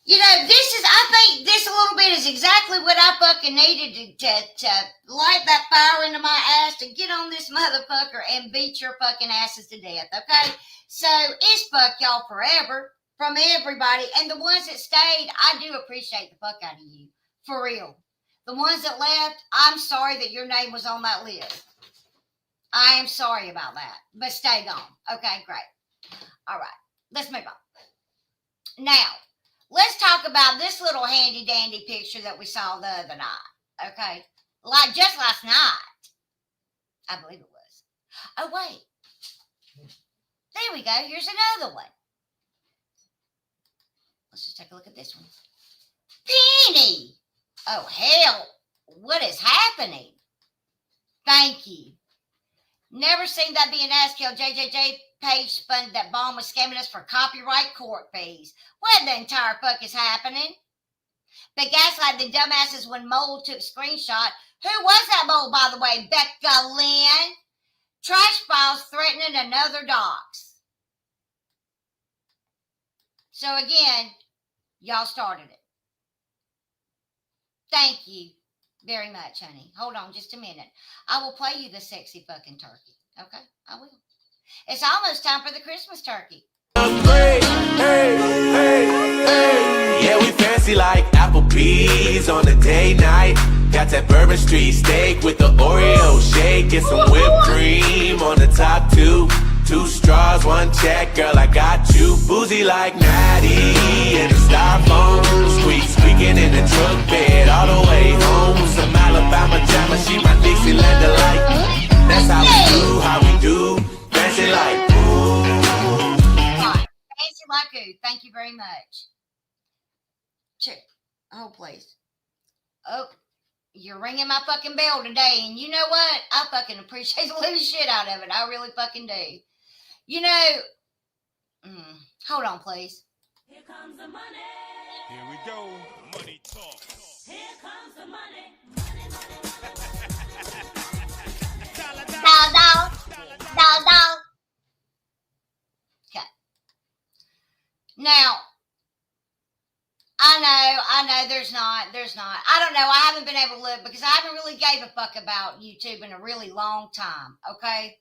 You know, I think this a little bit is exactly what I fucking needed to light that fire into my ass to get on this motherfucker and beat your fucking asses to death, okay? So, it's fuck y'all forever from everybody. And the ones that stayed, I do appreciate the fuck out of you. For real. The ones that left, I'm sorry that your name was on that list. I am sorry about that. But stay gone. Okay, great. All right. Let's move on. Now, let's talk about this little handy dandy picture that we saw the other night. Okay? Like just last night. I believe it was. Oh, wait. There we go. Here's another one. Let's just take a look at this one. Penny! Oh, hell. What is happening? Thank you. Never seen that be an ass kill. JJJ Page spun that Bomb was scamming us for copyright court fees. What the entire fuck is happening? But gaslight the dumbasses when Mole took screenshot. Who was that Mole, by the way? Becca Lynn? Trash files threatening another dox. So again, y'all started it. Thank you very much, honey. Hold on just a minute. I will play you the sexy fucking turkey. Okay? I will. It's almost time for the Christmas turkey. Hey, hey, hey, hey. Yeah, we fancy like Applebee's on a day night. Got that Bourbon Street steak with the Oreo shake. Get some whipped cream on the top two. 2 straws, 1 check, girl, I got you. Boozy like Natty in the styrofoam. Squeaking in the truck bed all the way home. Some Alabama jammer, she my Dixieland delight. That's how we do. Fancy like ooh. Fancy like ooh. Thank you very much. Check. Oh, please. Oh, you're ringing my fucking bell today, and you know what? I fucking appreciate the living shit out of it. I really fucking do. You know, hold on, please. Here comes the money. Here we go. Money talk. Here comes the money. Doll. Okay. Now, I know there's not. I don't know. I haven't been able to look because I haven't really gave a fuck about YouTube in a really long time, okay?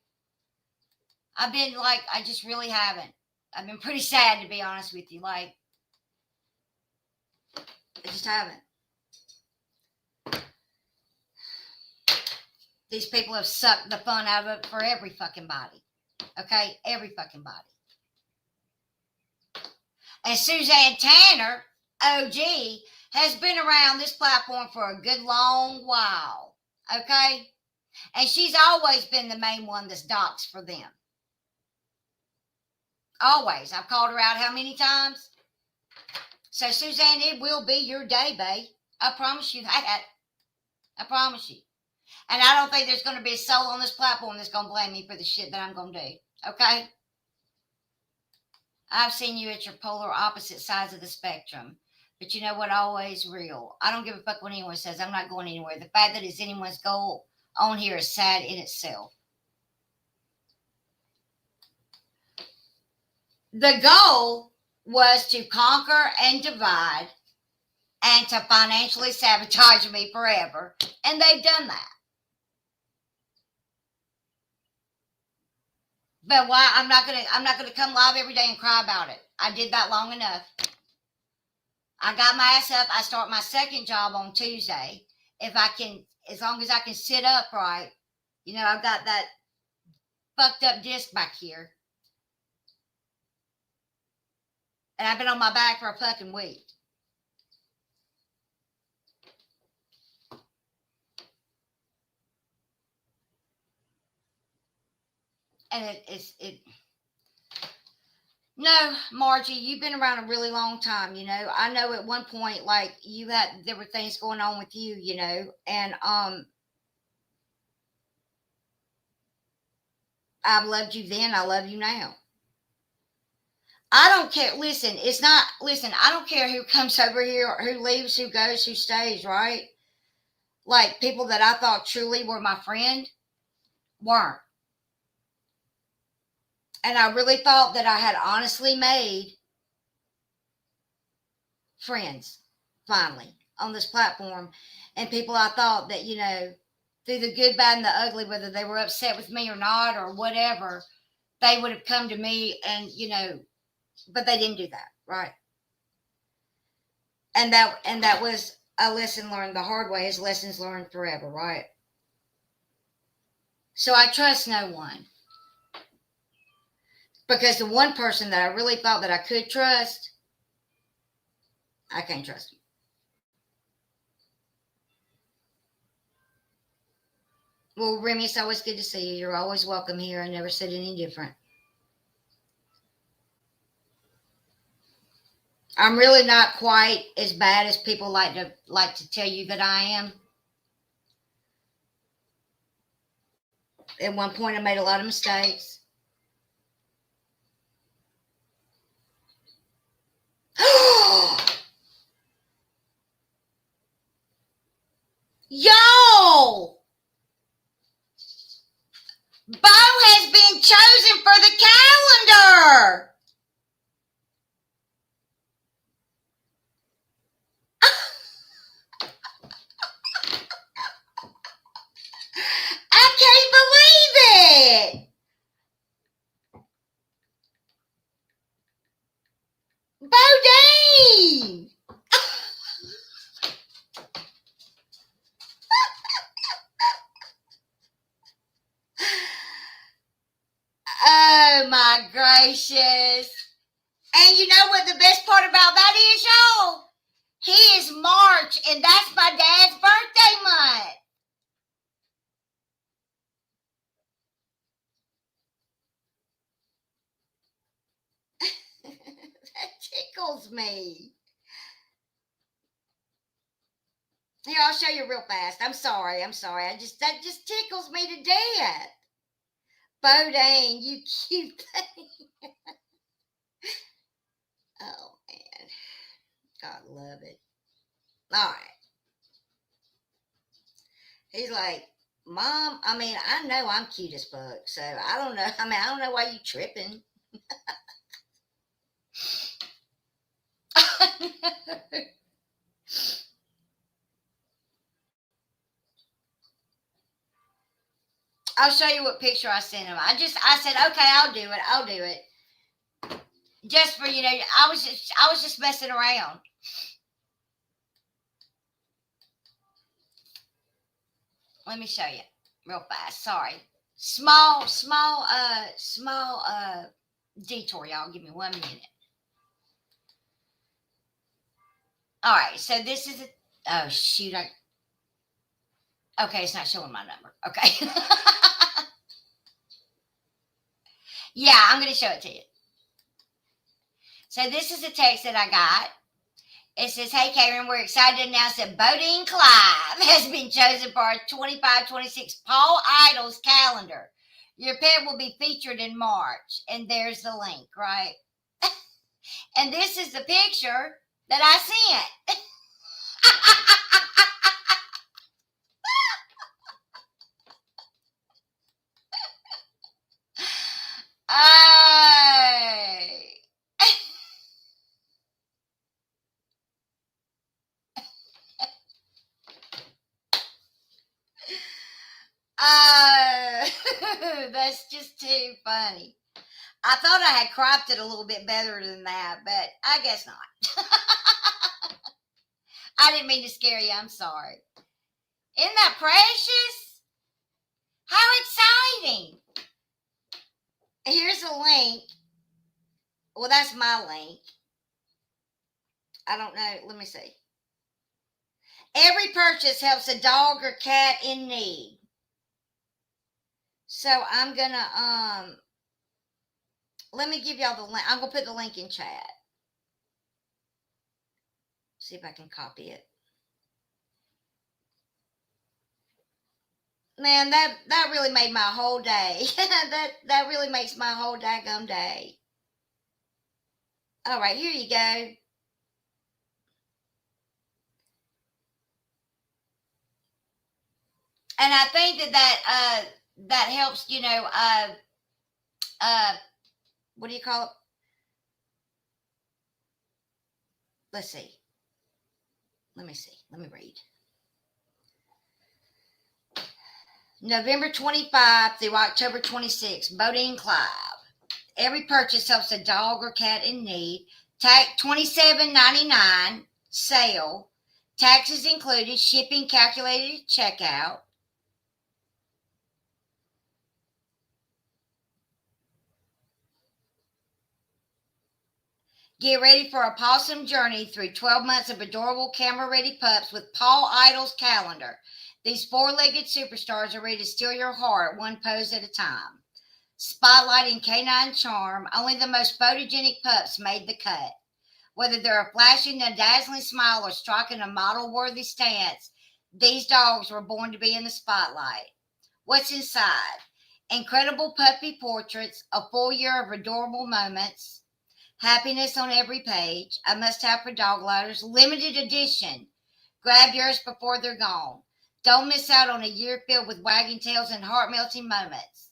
I've been like, I just really haven't. I've been pretty sad, to be honest with you. Like, I just haven't. These people have sucked the fun out of it for every fucking body. Okay? Every fucking body. And Suzanne Tanner, OG, has been around this platform for a good long while. Okay? And she's always been the main one that's doxed for them. Always. I've called her out how many times? So, Suzanne, it will be your day, babe. I promise you that. I promise you. And I don't think there's going to be a soul on this platform that's going to blame me for the shit that I'm going to do. Okay? I've seen you at your polar opposite sides of the spectrum. But you know what? Always real. I don't give a fuck what anyone says. I'm not going anywhere. The fact that it's anyone's goal on here is sad in itself. The goal was to conquer and divide and to financially sabotage me forever. And they've done that. But why? I'm not gonna come live every day and cry about it. I did that long enough. I got my ass up. I start my second job on Tuesday. If I can, as long as I can sit upright, you know, I've got that fucked up disc back here. And I've been on my back for a fucking week. And it. No, Margie, you've been around a really long time, you know. I know at one point, like, there were things going on with you, you know, and I've loved you then, I love you now. I don't care. Listen, I don't care who comes over here, who leaves, who goes, who stays, right? Like, people that I thought truly were my friend weren't. And I really thought that I had honestly made friends, finally, on this platform. And people I thought that, you know, through the good, bad, and the ugly, whether they were upset with me or not or whatever, they would have come to me and, you know, but they didn't do that, right? And that was a lesson learned the hard way, is lessons learned forever, right? So I trust no one. Because the one person that I really thought that I could trust, I can't trust him. Well, Remy, it's always good to see you. You're always welcome here. I never said any different. I'm really not quite as bad as people like to tell you that I am. At one point, I made a lot of mistakes. Yo! Bo has been chosen for the calendar. I can't believe it. my gracious. And you know what the best part about that is, y'all? He is March, and that's my dad's birthday month. That tickles me. Here, I'll show you real fast. I'm sorry. That just tickles me to death. Bodine, you cute thing. Oh man. God love it. All right. He's like, Mom, I mean, I know I'm cute as fuck, so I don't know. I mean, I don't know why you tripping. I'll show you what picture I sent him. I said, okay, I'll do it. Just for, you know, I was just messing around. Let me show you real fast. Sorry. Small detour, y'all. Give me 1 minute. All right, so this is oh shoot, okay, it's not showing my number. Okay. Yeah, I'm going to show it to you. So this is a text that I got. It says, hey, Karen, we're excited to announce that Boyy Clive has been chosen for our 25-26 Paul Idols calendar. Your pet will be featured in March. And there's the link, right? And this is the picture that I sent. That's just too funny. I thought I had cropped it a little bit better than that, but I guess not. I didn't mean to scare you. I'm sorry. Isn't that precious? How exciting. Here's a link. Well, that's my link. I don't know. Let me see. Every purchase helps a dog or cat in need. So I'm going to, let me give y'all the link. I'm going to put the link in chat. See if I can copy it. Man, that really made my whole day. that really makes my whole daggum day. All right, here you go. And I think that helps, you know, what do you call it? Let's see. Let me see. Let me read. November 25 through October 26, Boyy Clive. Every purchase helps a dog or cat in need. Tax $27.99 sale. Taxes included. Shipping calculated at checkout. Get ready for a pawsome journey through 12 months of adorable camera-ready pups with Paul Idols calendar. These four-legged superstars are ready to steal your heart one pose at a time. Spotlighting canine charm, only the most photogenic pups made the cut. Whether they're flashing a dazzling smile or striking a model-worthy stance, these dogs were born to be in the spotlight. What's inside? Incredible puppy portraits, a full year of adorable moments, happiness on every page, a must-have for dog lovers, limited edition. Grab yours before they're gone. Don't miss out on a year filled with wagging tails and heart-melting moments.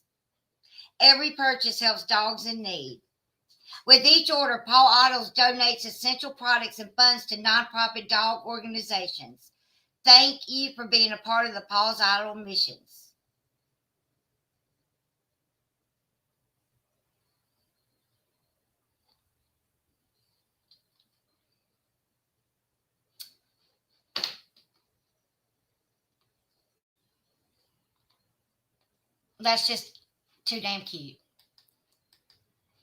Every purchase helps dogs in need. With each order, Paul Idols donates essential products and funds to nonprofit dog organizations. Thank you for being a part of the Paul's Idol missions. That's just too damn cute.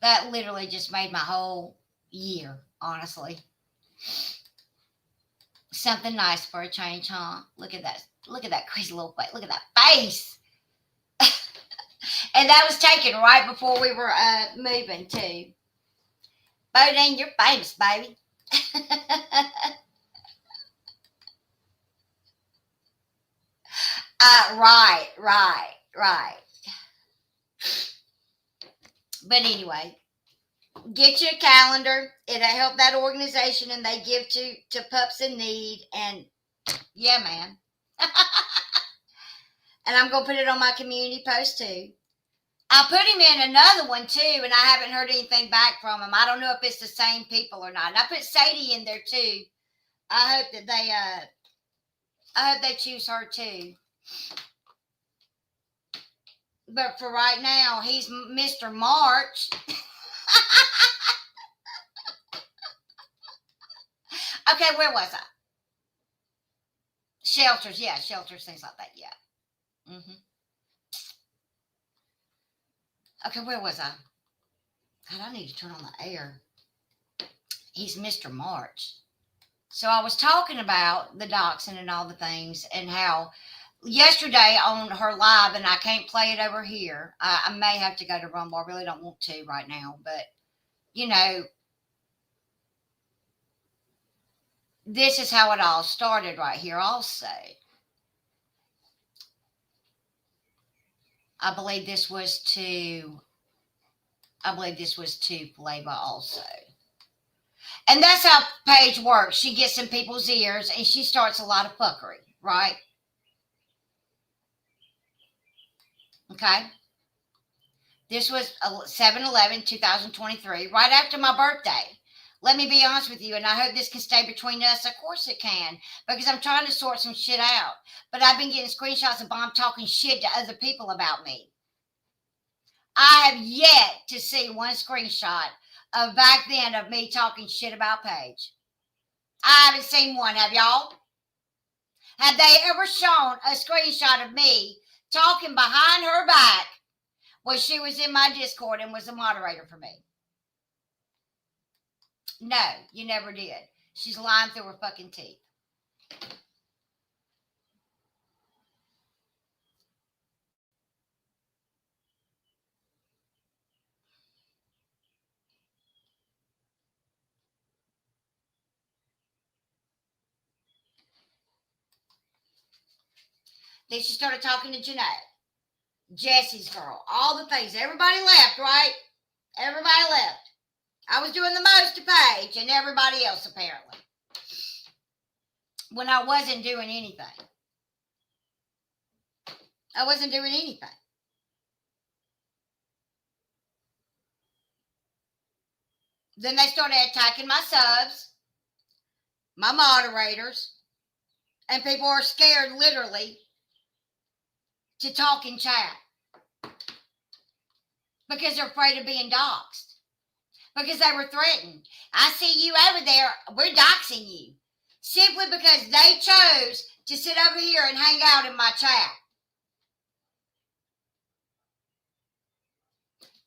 That literally just made my whole year, honestly. Something nice for a change, huh? Look at that. Look at that crazy little face. Look at that face. And that was taken right before we were moving, too. Boyy, you're famous, baby. Right. But anyway, get you a calendar. It'll help that organization, and they give to pups in need. And yeah, man. And I'm going to put it on my community post, too. I put him in another one, too, and I haven't heard anything back from him. I don't know if it's the same people or not. And I put Sadie in there, too. I hope that they choose her, too. But for right now, he's Mr. March. Okay, where was I? Shelters, yeah, shelters, things like that, yeah. Okay, where was I? God, I need to turn on the air. He's Mr. March. So I was talking about the dachshund and all the things, and how yesterday on her live, and I can't play it over here. I may have to go to Rumble. I really don't want to right now, but you know, this is how it all started right here. Also, I believe this was to Flavor also. And that's how Paige works. She gets in people's ears and she starts a lot of fuckery, right? Okay. This was 7/11/2023, right after my birthday. Let me be honest with you, and I hope this can stay between us. Of course it can, because I'm trying to sort some shit out. But I've been getting screenshots of Bomb talking shit to other people about me. I have yet to see one screenshot of back then of me talking shit about Paige. I haven't seen one. Have y'all? Have they ever shown a screenshot of me talking behind her back when she was in my Discord and was a moderator for me? No, you never did. She's lying through her fucking teeth. Then she started talking to Janae, Jesse's girl, all the things. Everybody left, right? Everybody left. I was doing the most to Paige and everybody else, apparently, when I wasn't doing anything. I wasn't doing anything. Then they started attacking my subs, my moderators, and people are scared, literally, to talk in chat because they're afraid of being doxxed, because they were threatened. I see you over there, we're doxing you, simply because they chose to sit over here and hang out in my chat.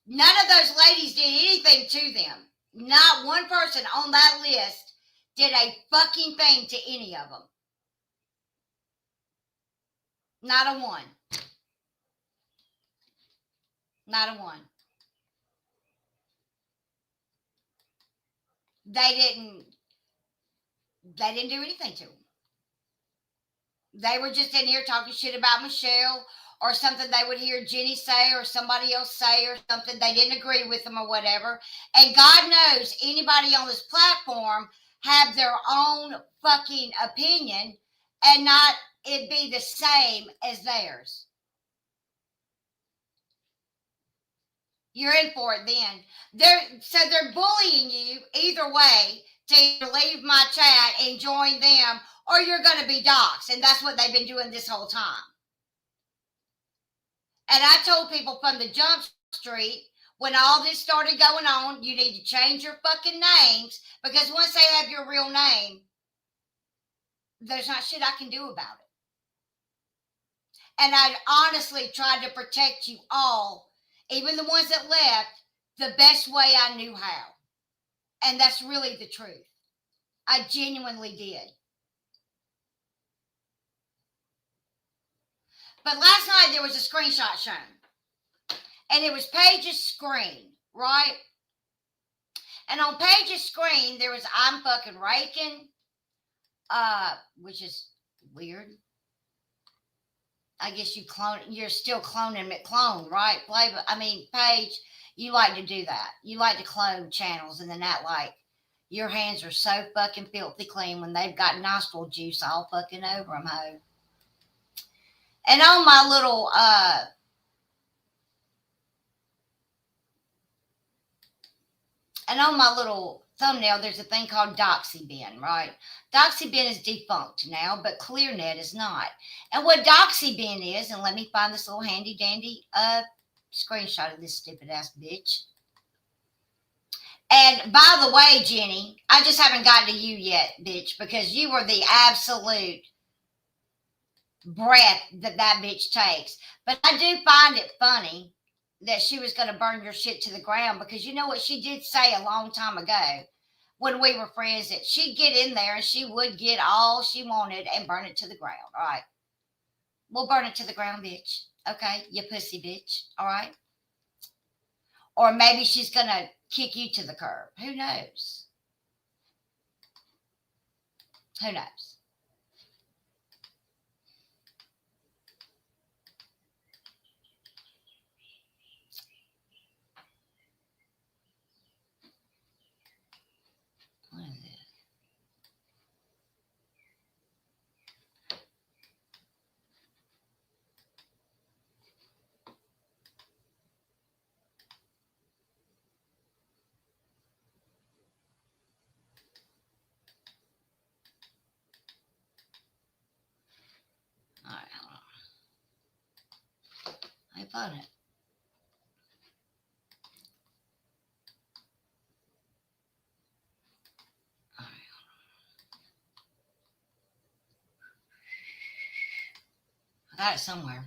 None of those ladies did anything to them. Not one person on that list did a fucking thing to any of them. Not a one. Not a one. They didn't do anything to them. They were just in here talking shit about Michelle, or something they would hear Jenny say or somebody else say, or something. They didn't agree with them or whatever. And God knows anybody on this platform have their own fucking opinion and not it be the same as theirs. You're in for it then. They're bullying you either way to either leave my chat and join them, or you're going to be doxxed. And that's what they've been doing this whole time. And I told people from the jump street, when all this started going on, you need to change your fucking names, because once they have your real name, there's not shit I can do about it. And I honestly tried to protect you all, even the ones that left, the best way I knew how. And that's really the truth. I genuinely did. But last night there was a screenshot shown. And it was Paige's screen, right? And on Paige's screen, there was I'm fucking raking, which is weird. I guess you're still cloning McClone, right? Paige, you like to do that. You like to clone channels and then act like your hands are so fucking filthy clean when they've got nostril juice all fucking over them, ho. And on my little, thumbnail, there's a thing called DoxyBin, right? DoxyBin is defunct now, but ClearNet is not. And what DoxyBin is, and let me find this little handy dandy screenshot of this stupid ass bitch. And by the way, Jenny, I just haven't gotten to you yet, bitch, because you were the absolute breath that bitch takes. But I do find it funny that she was going to burn your shit to the ground, because you know what she did say a long time ago when we were friends, that she'd get in there and she would get all she wanted and burn it to the ground. All right. We'll burn it to the ground, bitch. Okay. You pussy bitch. All right. Or maybe she's going to kick you to the curb. Who knows? Who knows? What is it? All right, hold on. I found it. All right, I got it somewhere.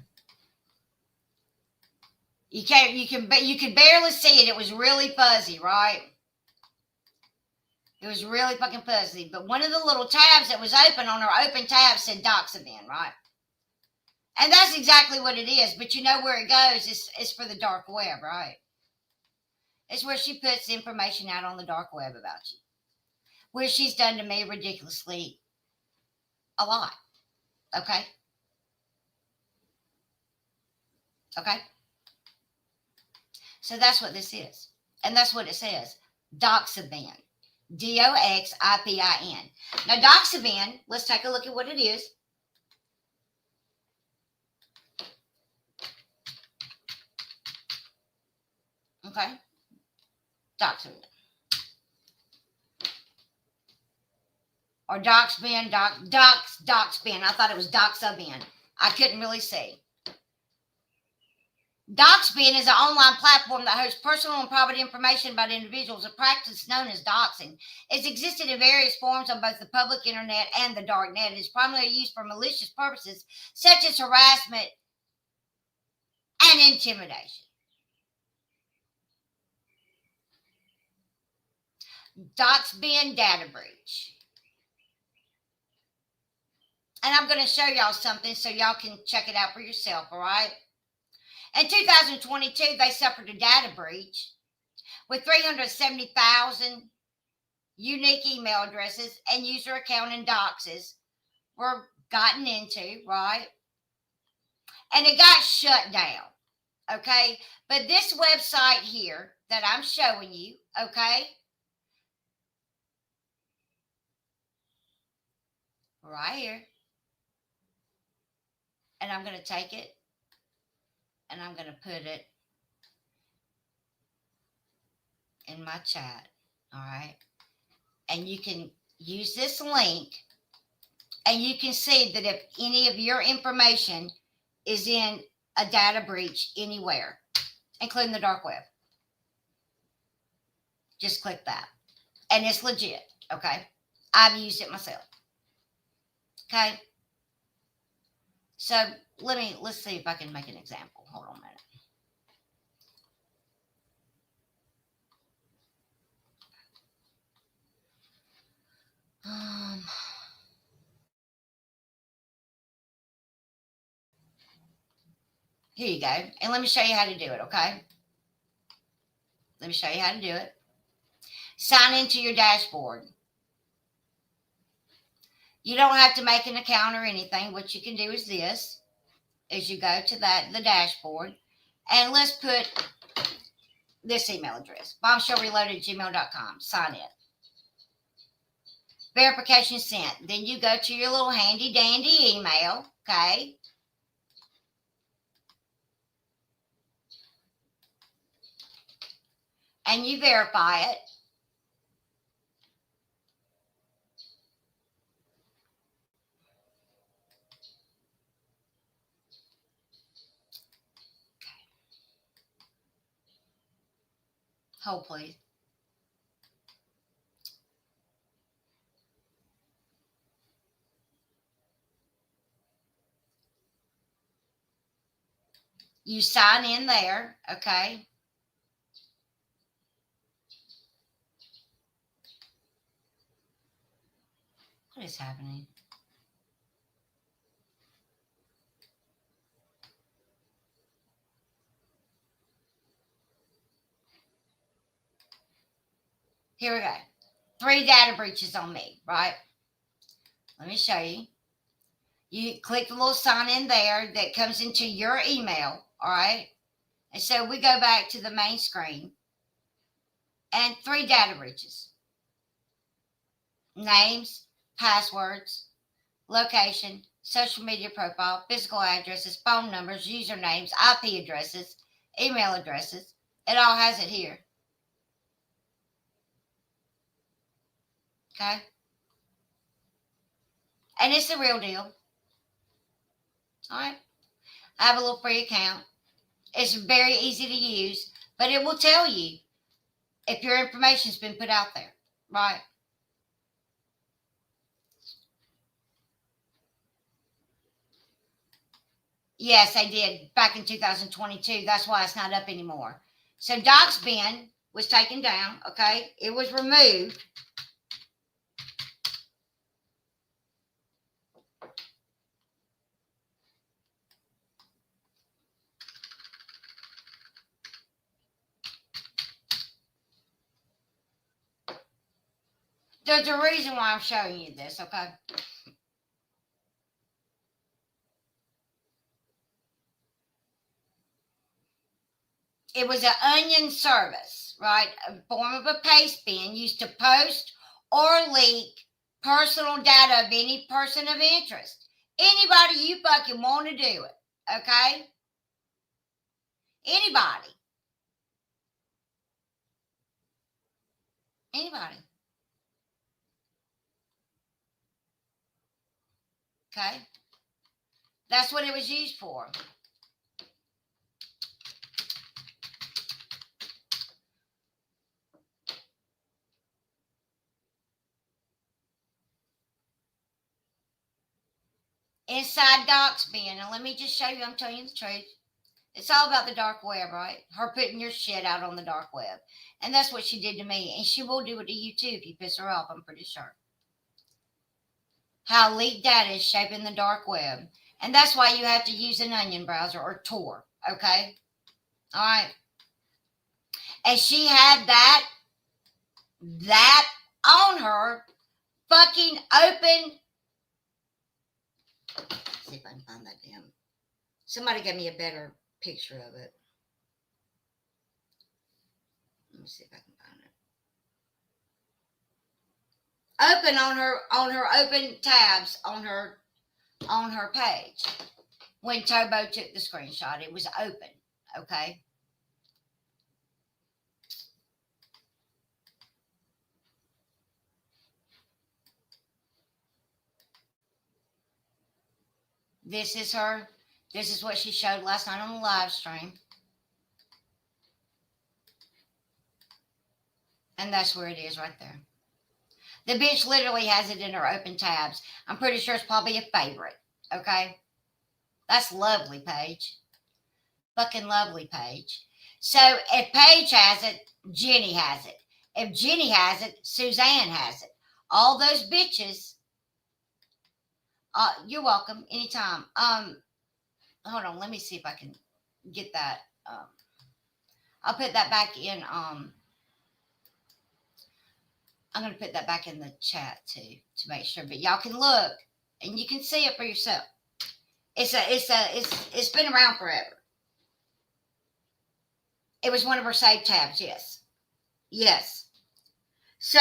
You could barely see it. It was really fuzzy, right? It was really fucking fuzzy. But one of the little tabs that was open on her open tab said DoxyBin, right? And that's exactly what it is. But you know where it goes? It's for the dark web, right? It's where she puts information out on the dark web about you. Where she's done to me ridiculously a lot. Okay? Okay? So that's what this is. And that's what it says. DoxyBin. DoxyBin. Now, DoxyBin, let's take a look at what it is. Okay? DoxyBin. Or DoxBin, DoxBin. I thought it was DoxyBin. I couldn't really see. DoxBin is an online platform that hosts personal and private information about individuals, a practice known as doxing. It's existed in various forms on both the public internet and the dark net. It is primarily used for malicious purposes, such as harassment and intimidation. DoxBin data breach. And I'm going to show y'all something so y'all can check it out for yourself, all right? In 2022, they suffered a data breach with 370,000 unique email addresses and user account and doxes were gotten into, right? And it got shut down, okay? But this website here that I'm showing you, okay? Right here. And I'm going to take it and I'm going to put it in my chat, all right? And you can use this link and you can see that if any of your information is in a data breach anywhere, including the dark web, just click that. And it's legit, okay? I've used it myself. Okay? So let's see if I can make an example. Hold on a minute. Here you go. And let me show you how to do it, okay? Let me show you how to do it. Sign into your dashboard. You don't have to make an account or anything. What you can do is this, is you go to the dashboard, and let's put this email address, bombshellreloaded@gmail.com. Sign in. Verification sent. Then you go to your little handy dandy email, okay? And you verify it. Hold, please. You sign in there, okay? What is happening? Here we go. 3 data breaches on me, right? Let me show you. You click the little sign in there that comes into your email, all right? And so we go back to the main screen, and 3 data breaches. Names, passwords, location, social media profile, physical addresses, phone numbers, usernames, IP addresses, email addresses. It all has it here. Okay? And it's the real deal. All right? I have a little free account. It's very easy to use, but it will tell you if your information's been put out there, right? Yes, they did back in 2022. That's why it's not up anymore. So DocsBin was taken down, okay? It was removed. There's a reason why I'm showing you this, okay? It was an onion service, right? A form of a paste bin used to post or leak personal data of any person of interest. Anybody you fucking want to do it, okay? Anybody. Anybody. Okay? That's what it was used for. Inside DocsBin, and let me just show you, I'm telling you the truth. It's all about the dark web, right? Her putting your shit out on the dark web. And that's what she did to me. And she will do it to you too if you piss her off, I'm pretty sure. How leaked data is shaping the dark web. And that's why you have to use an onion browser or Tor, okay? All right. And she had that on her fucking open. Let's see if I can find that damn. Somebody give me a better picture of it. Let me see if I can find it. Open on her open tabs on her page. When Tobo took the screenshot, it was open. Okay. This is her. This is what she showed last night on the live stream. And that's where it is right there. The bitch literally has it in her open tabs. I'm pretty sure it's probably a favorite. Okay? That's lovely, Paige. Fucking lovely, Paige. So if Paige has it, Jenny has it. If Jenny has it, Suzanne has it. All those bitches. You're welcome. Anytime. Hold on. Let me see if I can. get that. I'll put that back in. I'm gonna put that back in the chat too to make sure. But y'all can look and you can see it for yourself. It's been around forever. It was one of her saved tabs. Yes, yes. So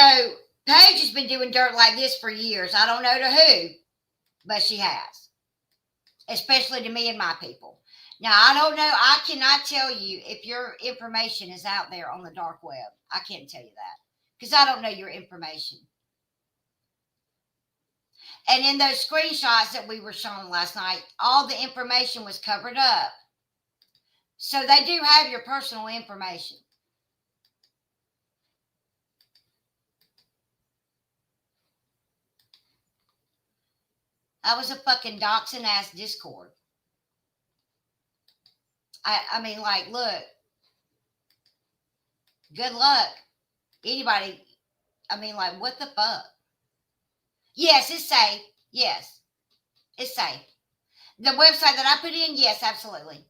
Paige has been doing dirt like this for years. I don't know to who, but she has, especially to me and my people. Now, I don't know. I cannot tell you if your information is out there on the dark web. I can't tell you that because I don't know your information. And in those screenshots that we were shown last night, all the information was covered up. So they do have your personal information. I was a fucking doxing ass Discord. I mean, like, look, good luck. Anybody, I mean, like, what the fuck? Yes, it's safe. Yes, it's safe. The website that I put in, yes, absolutely.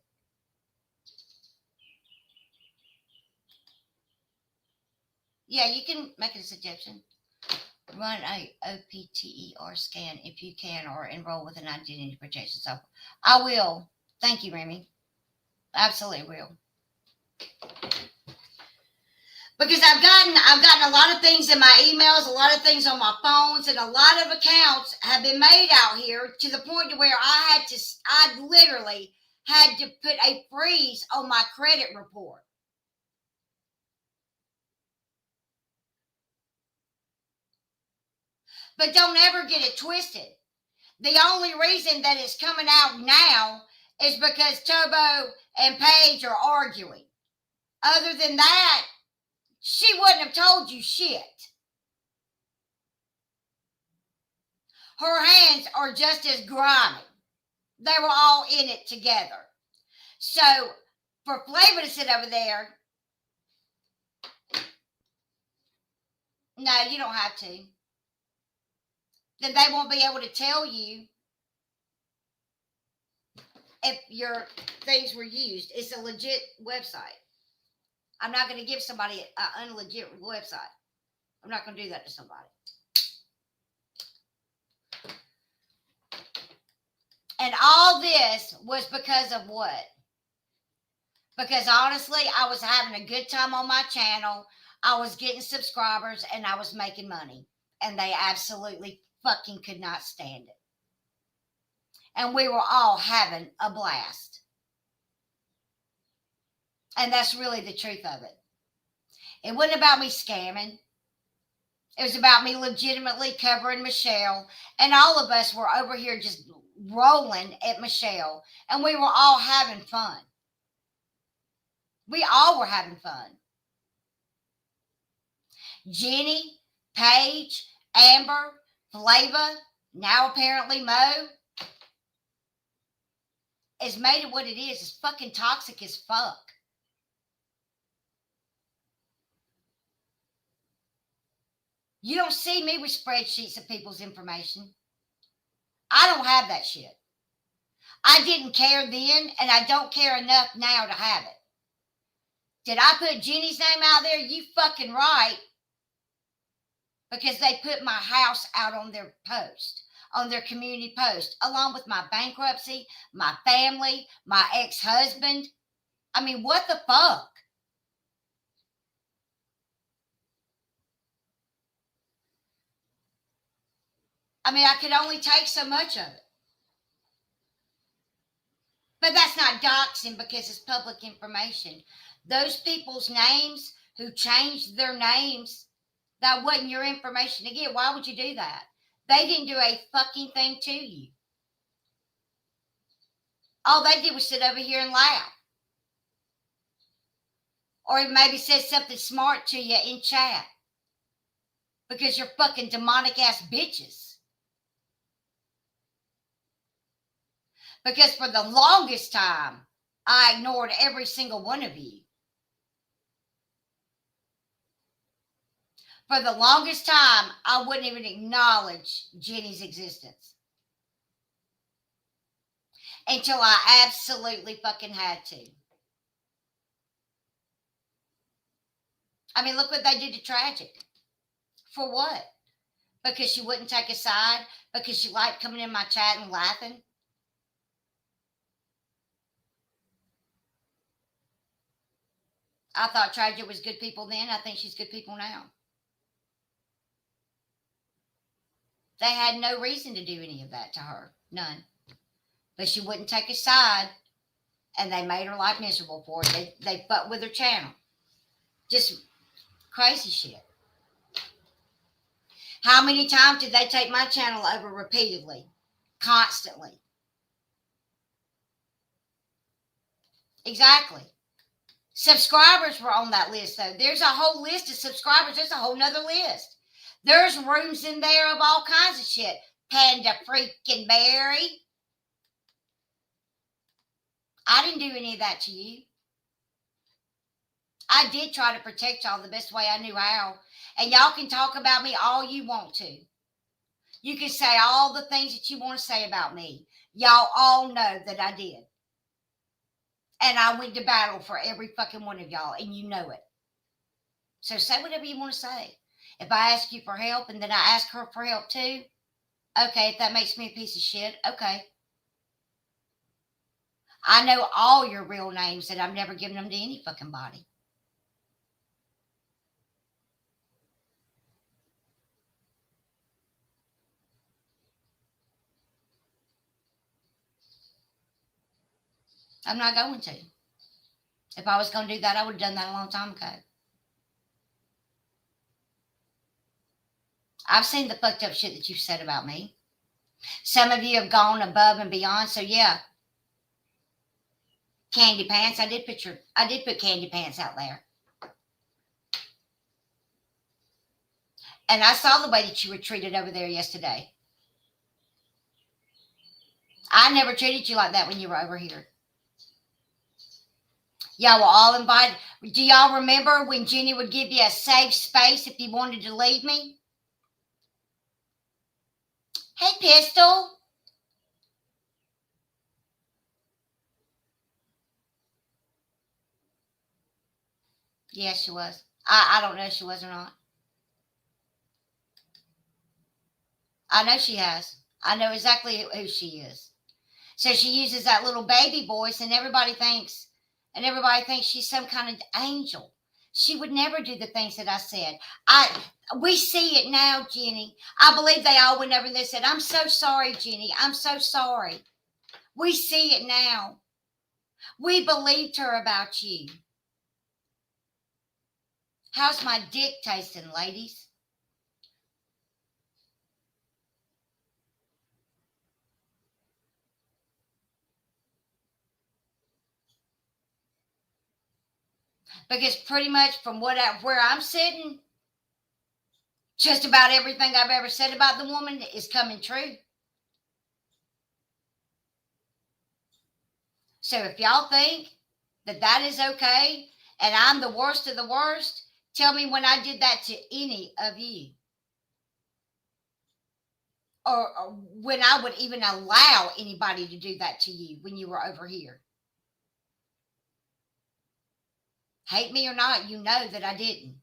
Yeah, you can make a suggestion. Run a OPTER scan if you can, or enroll with an identity protection. So I will. Thank you, Remy. Absolutely will. Because I've gotten a lot of things in my emails, a lot of things on my phones, and a lot of accounts have been made out here to the point to where I literally had to put a freeze on my credit report. But don't ever get it twisted. The only reason that it's coming out now is because Tobo and Paige are arguing. Other than that, she wouldn't have told you shit. Her hands are just as grimy. They were all in it together. So for Flavor to sit over there, no, you don't have to. Then they won't be able to tell you if your things were used. It's a legit website. I'm not going to give somebody an unlegit website. I'm not going to do that to somebody. And all this was because of what? Because honestly, I was having a good time on my channel. I was getting subscribers and I was making money. And they absolutely fucking could not stand it. And we were all having a blast. And that's really the truth of it. It wasn't about me scamming. It was about me legitimately covering Michelle. And all of us were over here just rolling at Michelle. And we were all having fun. We all were having fun. Jenny, Paige, Amber, Flava, now apparently Mo, has made it what it is. It's fucking toxic as fuck. You don't see me with spreadsheets of people's information. I don't have that shit. I didn't care then, and I don't care enough now to have it. Did I put Jenny's name out there? You fucking right. Because they put my house out on their post, on their community post, along with my bankruptcy, my family, my ex-husband. I mean, what the fuck? I mean, I could only take so much of it. But that's not doxing because it's public information. Those people's names who changed their names, that wasn't your information to get. Why would you do that? They didn't do a fucking thing to you. All they did was sit over here and laugh. Or maybe said something smart to you in chat. Because you're fucking demonic ass bitches. Because for the longest time, I ignored every single one of you. For the longest time, I wouldn't even acknowledge Jenny's existence. Until I absolutely fucking had to. I mean, look what they did to Tragic. For what? Because she wouldn't take a side? Because she liked coming in my chat and laughing? I thought Tragic was good people then. I think she's good people now. They had no reason to do any of that to her. None. But she wouldn't take a side, and they made her life miserable for it. They fucked with her channel. Just crazy shit. How many times did they take my channel over repeatedly? Constantly. Exactly. Subscribers were on that list, though. There's a whole list of subscribers. There's a whole nother list. There's rooms in there of all kinds of shit. Panda freaking Berry. I didn't do any of that to you. I did try to protect y'all the best way I knew how. And y'all can talk about me all you want to. You can say all the things that you want to say about me. Y'all all know that I did. And I went to battle for every fucking one of y'all, and you know it. So say whatever you want to say. If I ask you for help and then I ask her for help too, okay, if that makes me a piece of shit, okay. I know all your real names, and I've never given them to any fucking body. I'm not going to. If I was going to do that, I would have done that a long time ago. I've seen the fucked up shit that you've said about me. Some of you have gone above and beyond. So yeah, Candy Pants. I did put Candy Pants out there. And I saw the way that you were treated over there yesterday. I never treated you like that when you were over here. Y'all were all invited. Do y'all remember when Jenny would give you a safe space if you wanted to leave me? Hey, Pistol. Yes, she was. I don't know if she was or not. I know she has. I know exactly who she is. So she uses that little baby voice, and everybody thinks she's some kind of angel. She would never do the things that I said. We see it now, Jenny. I believe they all went over and they said, I'm so sorry, Jenny. I'm so sorry. We see it now. We believed her about you. How's my dick tasting, ladies? Because pretty much from where I'm sitting, just about everything I've ever said about the woman is coming true. So if y'all think that that is okay and I'm the worst of the worst, tell me when I did that to any of you. Or when I would even allow anybody to do that to you when you were over here. Hate me or not, you know that I didn't.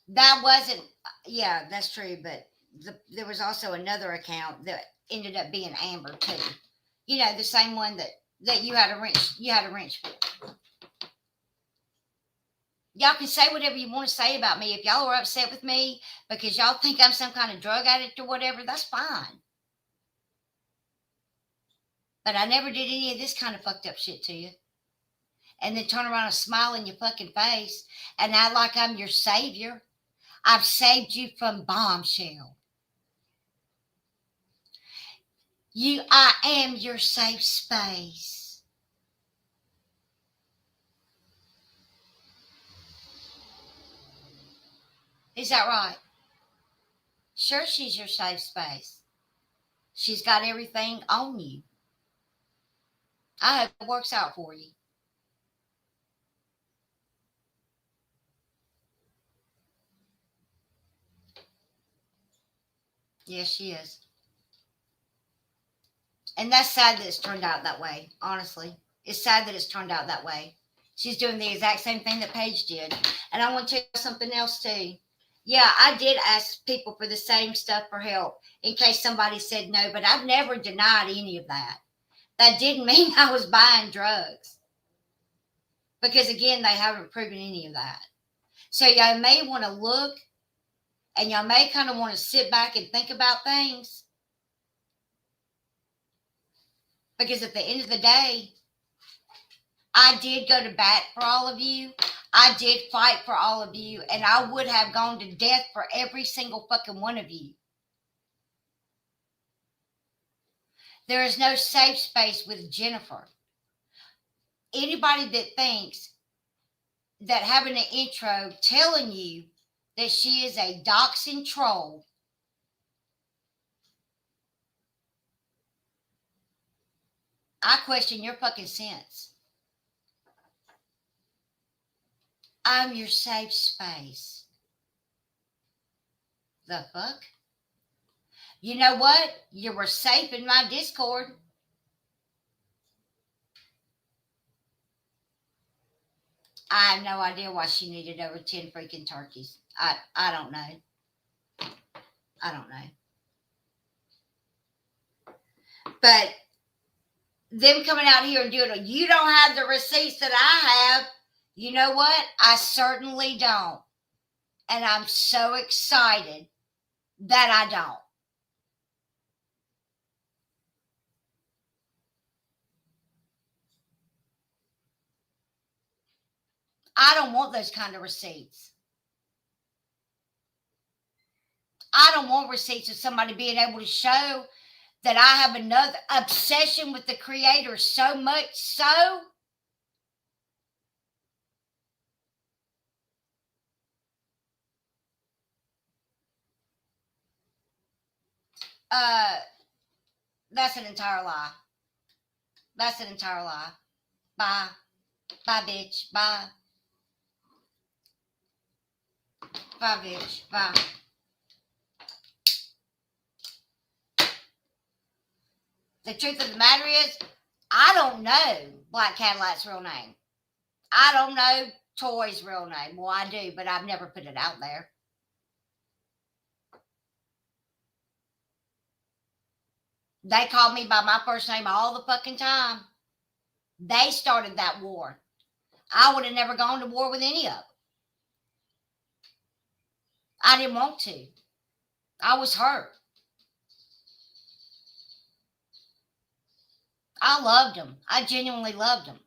That wasn't, yeah, that's true. But there was also another account that ended up being Amber too. You know, the same one that you had a wrench for. Y'all can say whatever you want to say about me. If y'all are upset with me because y'all think I'm some kind of drug addict or whatever, that's fine. But I never did any of this kind of fucked up shit to you. And then turn around and smile in your fucking face and act like I'm your savior. I've saved you from Bombshell. I am your safe space. Is that right? Sure, she's your safe space. She's got everything on you. I hope it works out for you. Yes, she is. And that's sad that it's turned out that way, honestly. It's sad that it's turned out that way. She's doing the exact same thing that Paige did. And I want to tell you something else too. Yeah, I did ask people for the same stuff for help in case somebody said no, but I've never denied any of that. That didn't mean I was buying drugs. Because again, they haven't proven any of that. So y'all may want to look and y'all may kind of want to sit back and think about things. Because at the end of the day, I did go to bat for all of you. I did fight for all of you. And I would have gone to death for every single fucking one of you. There is no safe space with Jennifer. Anybody that thinks that having an intro telling you that she is a doxing troll, I question your fucking sense. I'm your safe space. The fuck? You know what? You were safe in my Discord. I have no idea why she needed over 10 freaking turkeys. I don't know. I don't know. But them coming out here and doing it, you don't have the receipts that I have. You know what? I certainly don't. And I'm so excited that I don't. I don't want those kind of receipts. I don't want receipts of somebody being able to show that I have another obsession with the creator so much so that's an entire lie. That's an entire lie. Bye. Bye, bitch. Bye. Bye, bitch. Bye. The truth of the matter is, I don't know Black Cadillac's real name. I don't know Toy's real name. Well, I do, but I've never put it out there. They call me by my first name all the fucking time. They started that war. I would have never gone to war with any of them. I didn't want to. I was hurt. I loved them. I genuinely loved them.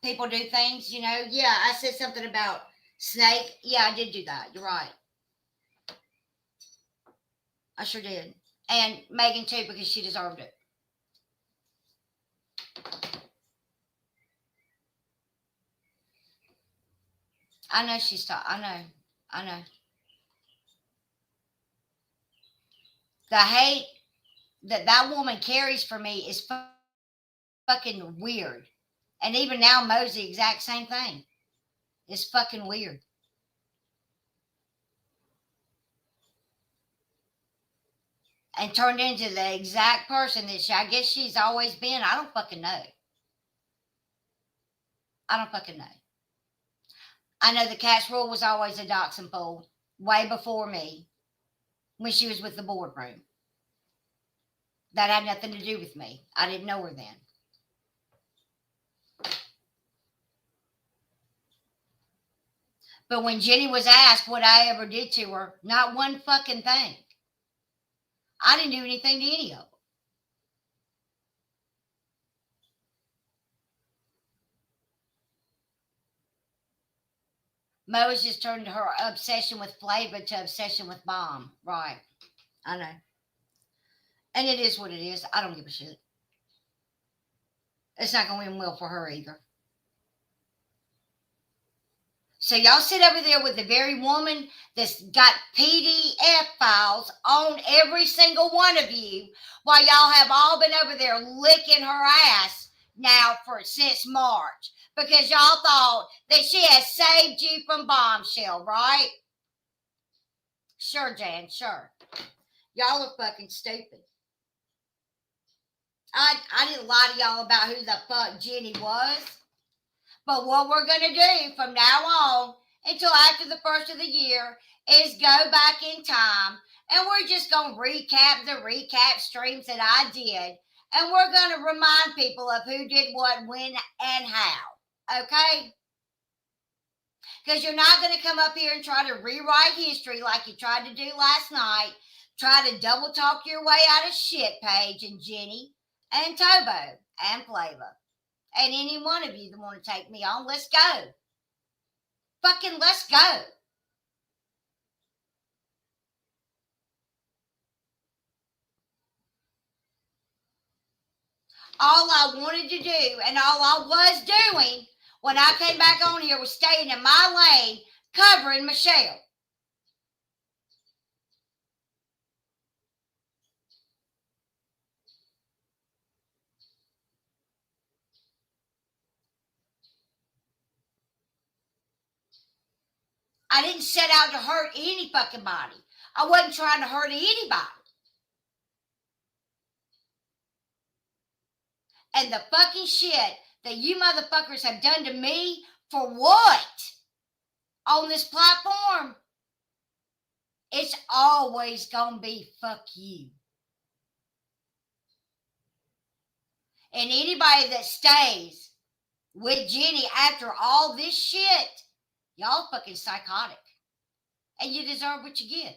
People do things, you know. Yeah, I said something about Snake. Yeah, I did do that. You're right. I sure did. And Megan too, because she deserved it. I know she stopped. I know. The hate that woman carries for me is fucking weird. And even now, Mo's the exact same thing. It's fucking weird. And turned into the exact person that I guess she's always been. I don't fucking know. I don't fucking know. I know the Cat's Rule was always a dachshund fool way before me when she was with the boardroom. That had nothing to do with me. I didn't know her then. But when Jenny was asked what I ever did to her, not one fucking thing. I didn't do anything to any of them. Mo has just turned her obsession with Flavor to obsession with Bomb. Right. I know. And it is what it is. I don't give a shit. It's not going to end well for her either. So y'all sit over there with the very woman that's got PDF files on every single one of you while y'all have all been over there licking her ass now since March because y'all thought that she has saved you from Bombshell, right? Sure, Jan, sure. Y'all are fucking stupid. I didn't lie to y'all about who the fuck Jenny was. But what we're going to do from now on until after the first of the year is go back in time, and we're just going to recap the recap streams that I did, and we're going to remind people of who did what, when, and how. Okay? Because you're not going to come up here and try to rewrite history like you tried to do last night, try to double talk your way out of shit, Paige and Jenny and Tobo and Flava. And any one of you that want to take me on, let's go. Fucking let's go. All I wanted to do and all I was doing when I came back on here was staying in my lane covering Michelle. I didn't set out to hurt any fucking body. I wasn't trying to hurt anybody. And the fucking shit that you motherfuckers have done to me for what? On this platform, it's always gonna be fuck you. And anybody that stays with Jenny after all this shit, y'all fucking psychotic. And you deserve what you get.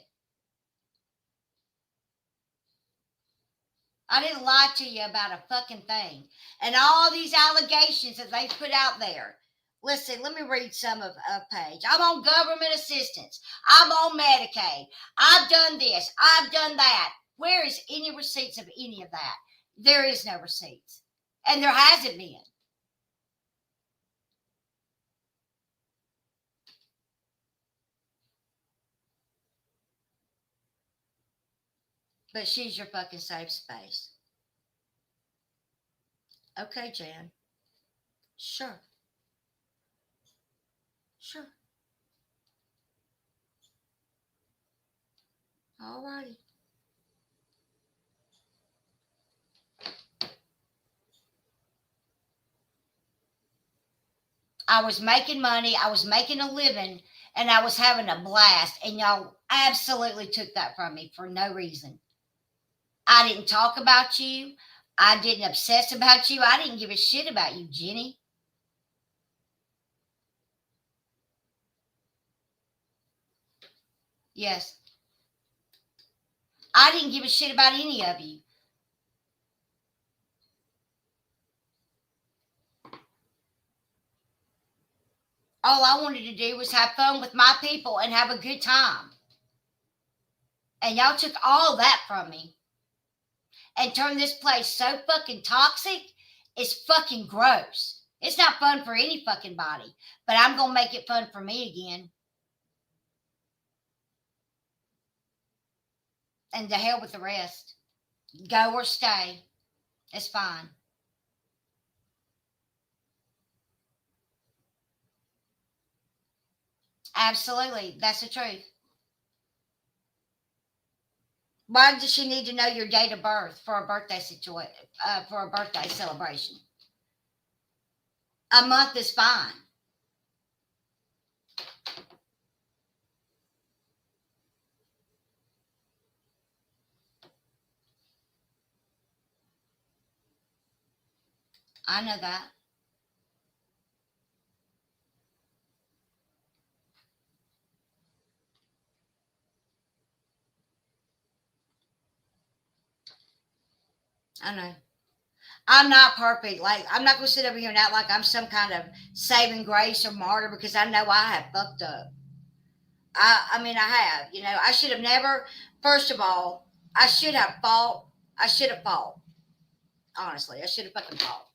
I didn't lie to you about a fucking thing. And all these allegations that they put out there. Listen, let me read some of Paige. I'm on government assistance. I'm on Medicaid. I've done this. I've done that. Where is any receipts of any of that? There is no receipts. And there hasn't been. But she's your fucking safe space. Okay, Jan. Sure. Sure. All righty. I was making money, I was making a living, and I was having a blast, and y'all absolutely took that from me for no reason. I didn't talk about you. I didn't obsess about you. I didn't give a shit about you, Jenny. Yes. I didn't give a shit about any of you. All I wanted to do was have fun with my people and have a good time. And y'all took all that from me. And turned this place so fucking toxic, it's fucking gross. It's not fun for any fucking body. But I'm going to make it fun for me again. And to hell with the rest. Go or stay. It's fine. Absolutely. That's the truth. Why does she need to know your date of birth for a birthday for a birthday celebration? A month is fine. I know that. I know. I'm not perfect. Like, I'm not going to sit over here and act like I'm some kind of saving grace or martyr because I know I have fucked up. I mean, I have. You know, I should have never, first of all, I should have fought. Honestly, I should have fucking fought.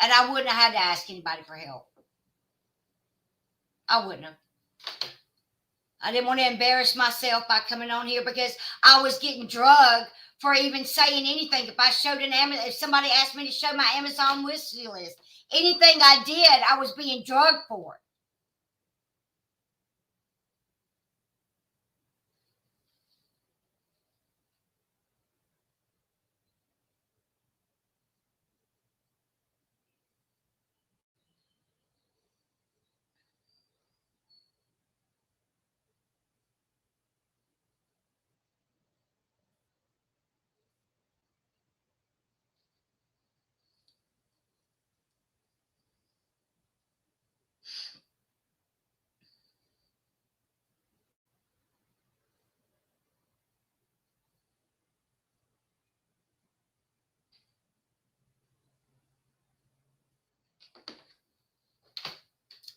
And I wouldn't have had to ask anybody for help. I wouldn't have. I didn't want to embarrass myself by coming on here because I was getting drugged for even saying anything. If I showed if somebody asked me to show my Amazon wish list, anything I did, I was being drugged for.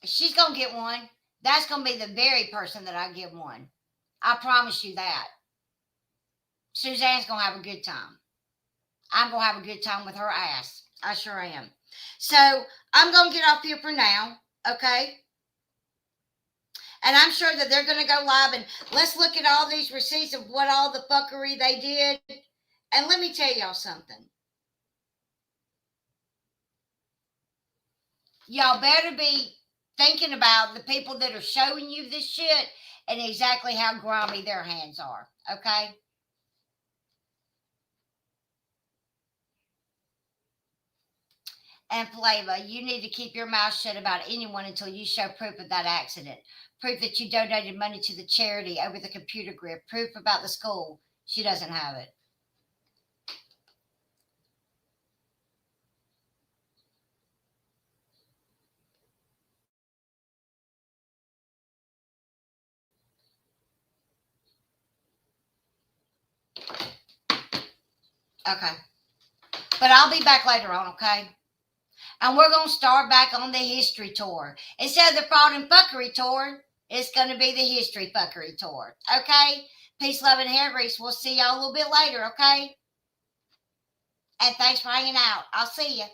She's going to get one. That's going to be the very person that I give one. I promise you that. Suzanne's going to have a good time. I'm going to have a good time with her ass. I sure am. So I'm going to get off here for now. Okay? And I'm sure that they're going to go live and let's look at all these receipts of what all the fuckery they did. And let me tell y'all something. Y'all better be thinking about the people that are showing you this shit and exactly how grimy their hands are. Okay? And Flava, you need to keep your mouth shut about anyone until you show proof of that accident. Proof that you donated money to the charity over the computer grid. Proof about the school. She doesn't have it. Okay. But I'll be back later on, okay? And we're going to start back on the history tour. Instead of the fraud and fuckery tour, it's going to be the history fuckery tour. Okay? Peace, love, and hair grease. We'll see y'all a little bit later, okay? And thanks for hanging out. I'll see you.